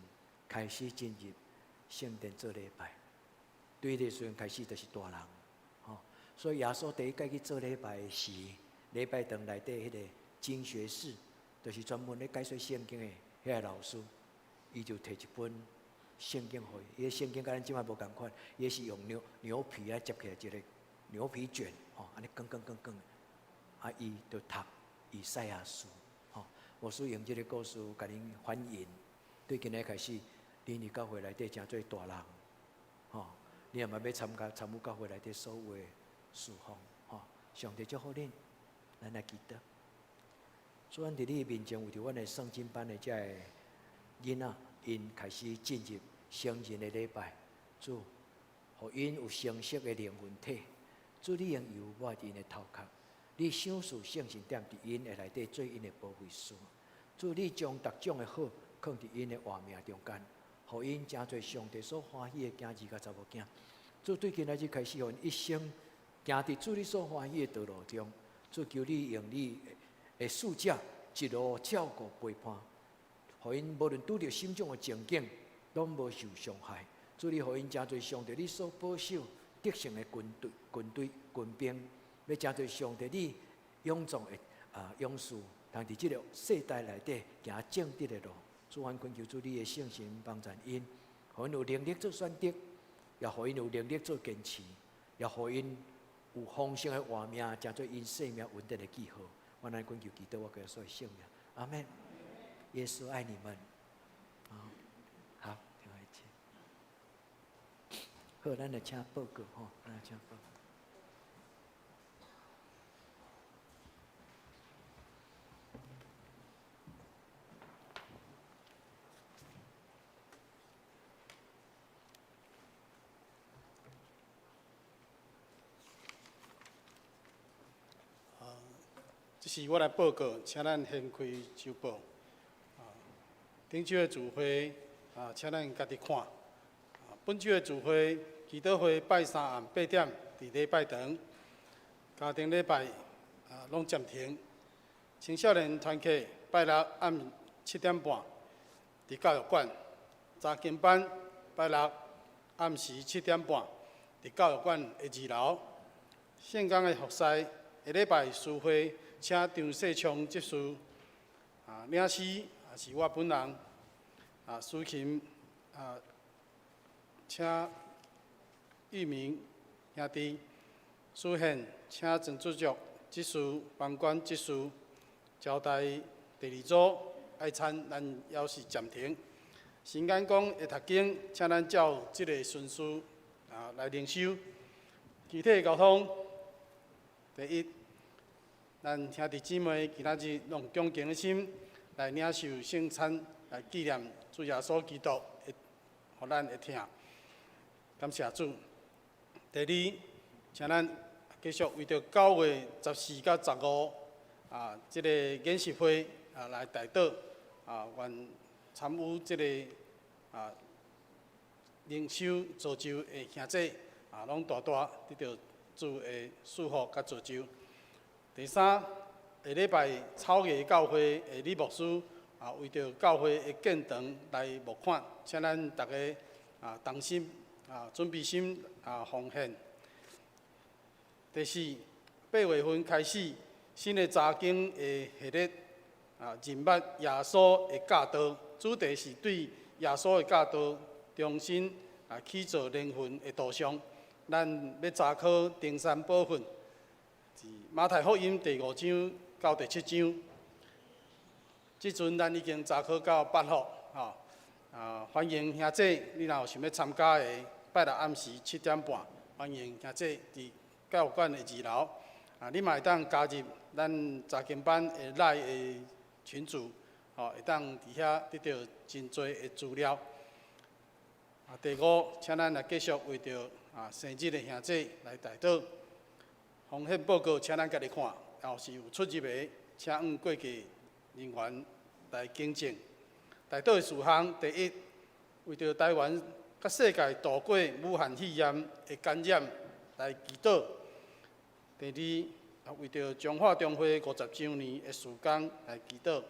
开始进入圣殿做礼拜，对的时阵开始就是大人，所以耶稣第一届去做礼拜时。礼拜堂内底迄个经学室，就是专门咧解说圣经的迄个老师，伊就摕一本圣经互伊。伊个圣经甲咱即摆无共款，伊是用牛皮啊接起来一个牛皮卷，安尼卷，伊就读以赛亚书，我是用即个故事甲恁反映，对今日开始，恁伫教会内底诚做大人，你也嘛要参与教会内底所有的事奉，上帝祝福恁。咱来祈祷，主，阮伫你面前，为着阮的圣经班的遮个囡仔，因开始进入成人的礼拜。主，互因有成熟的灵魂体。主，你用油抹因的头壳，你享受圣神点伫因的内底做因的保惠师。主，你将各种的好放伫因的活命中间，互因真侪上帝所欢喜的囝儿甲查某囝。主对今仔日开始，互因一生行伫主你所欢喜的道路中。主求你用你的使者一路照顾陪伴，互因无论拄着心中的情境，拢无受伤害。主你互因真侪上帝你所保守得胜的军兵，要真侪上帝你勇壮的勇士，通伫即个世代内底行正直的路。主，阮恳求主你的圣神帮助因，互因有能力做选择，也互因有能力做坚持，也互因有丰盛的活命，真做因生命稳定的记号。我来恳求祈祷，我给所有圣命，阿门。耶稣爱你们。好，听我一起。好，咱来请报告吼，咱来请报告。这是我来报告，请咱先开周报。顶周的聚会请咱家己看。本周的聚会，祈祷会拜三暗8点伫礼拜堂，家庭礼拜拢暂停。青少年团契拜六暗7点半伫教育馆，查经班拜六暗时7点半伫教育馆的2楼。圣港的服侍下礼拜私会。请张世昌执事领诗也是我本人苏琴请玉明兄弟书宪请郑主席执事帮管执事交代第2组爱参咱也是暂停。新眼光的读经，请咱照这个顺序来领修。具体交通第一。咱兄弟姊妹今仔日用恭敬的心来领受圣餐，来纪念主耶稣基督的，互咱会听。感谢主。第二，请咱继续为着9月14到15这个研习会来代祷愿参与这个灵修造就的兄弟拢大大得到主的祝福甲造就。第三，下礼拜草野教会的李牧师为着教会的建堂来募款，请咱大家同心准备心奉献。第四，8月份开始新的查经的系列认捌耶稣的教导，主题是对耶稣的教导重新起造灵魂的导向。咱要查考登山宝训。马太福音第5章到第7章，即阵咱已经查考到8福欢迎兄弟，你若有想要参加的，拜六暗时7点半，欢迎兄弟伫教育馆的2楼。你嘛会当加入咱查经班的内的群组，会当伫遐得到真多的资料。第5，请咱来继续为着生日的兄弟来代祷。奉献报告，请咱家己看，要是有出入的，请按过去人员来更正。代祷的事项，第一，为着台湾甲世界度过武汉肺炎的感染来祈祷；第二，为着中华中会50周年的事工来祈祷；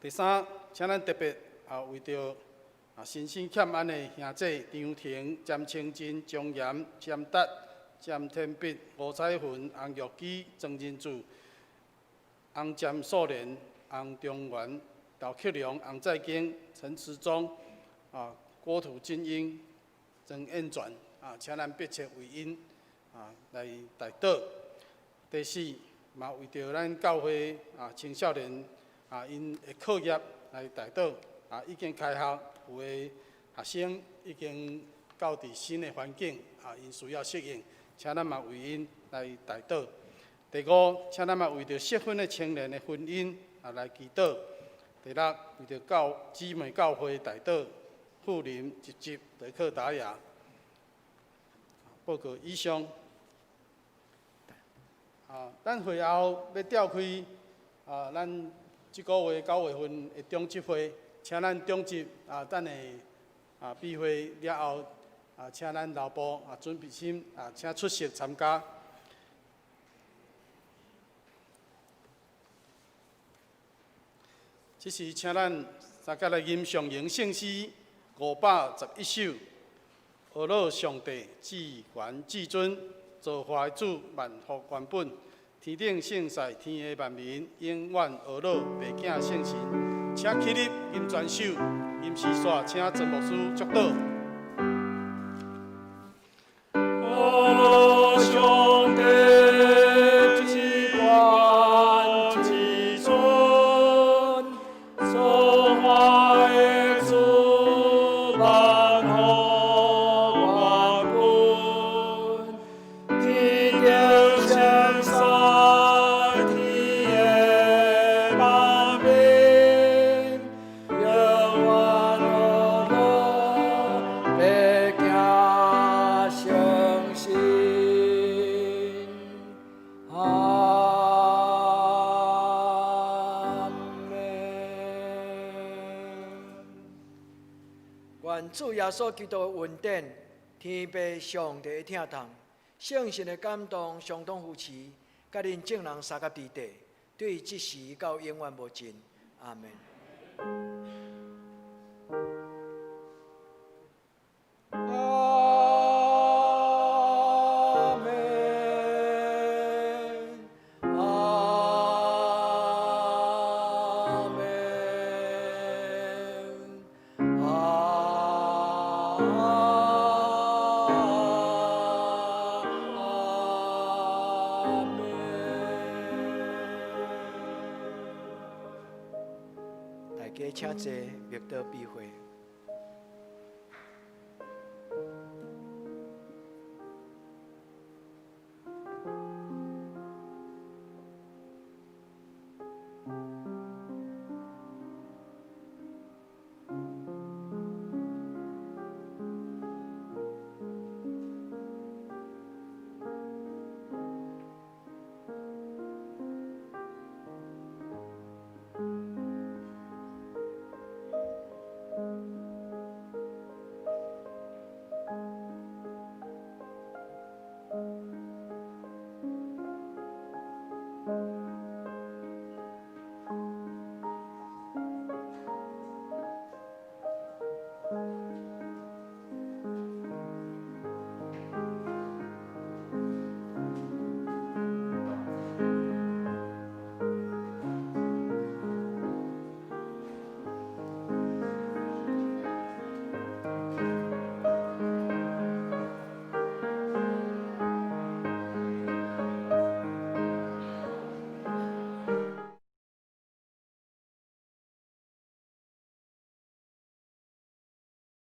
第三，请咱特别为着身心欠安的兄弟张婷、詹清真、钟岩、詹达。詹天碧、吴彩云、洪玉基、曾仁柱、洪詹素莲、洪中元、陶克良、洪在经、陈慈忠、郭土金英、曾燕传请咱迫切为因来代祷。第四，嘛为着咱教会青少年因的课业来代祷已经开学，有的学生已经到伫新的环境因需要适应。请咱嘛为因来代祷。第5，请咱嘛为着适婚的青年的婚姻来祈祷。第6，为着姊妹教会代祷，妇林、集集、德克达雅。报告以上。咱会后要召开咱即个月9月份的中集会请咱中集等下闭会了后请咱老部准备心请出席参加。这时，请咱大家来吟上迎圣诗511首。阿罗上帝至权至尊，造化主万福原本，天顶圣赛天下万民，永远阿罗白镜圣神。请起立吟全首，吟诗线请曾牧师祝祷。阿罗上帝至权至尊，造化的主万福原本，天顶圣赛天下万民，永远阿罗白镜圣神。阿门。愿主耶稣基督的恩典、天父上帝的疼痛、圣神的感动，相当扶持，甲恁众人三甲地地，对即时到永远无尽。阿门。阿门。阿门。阿门。大家请坐，默祷闭会。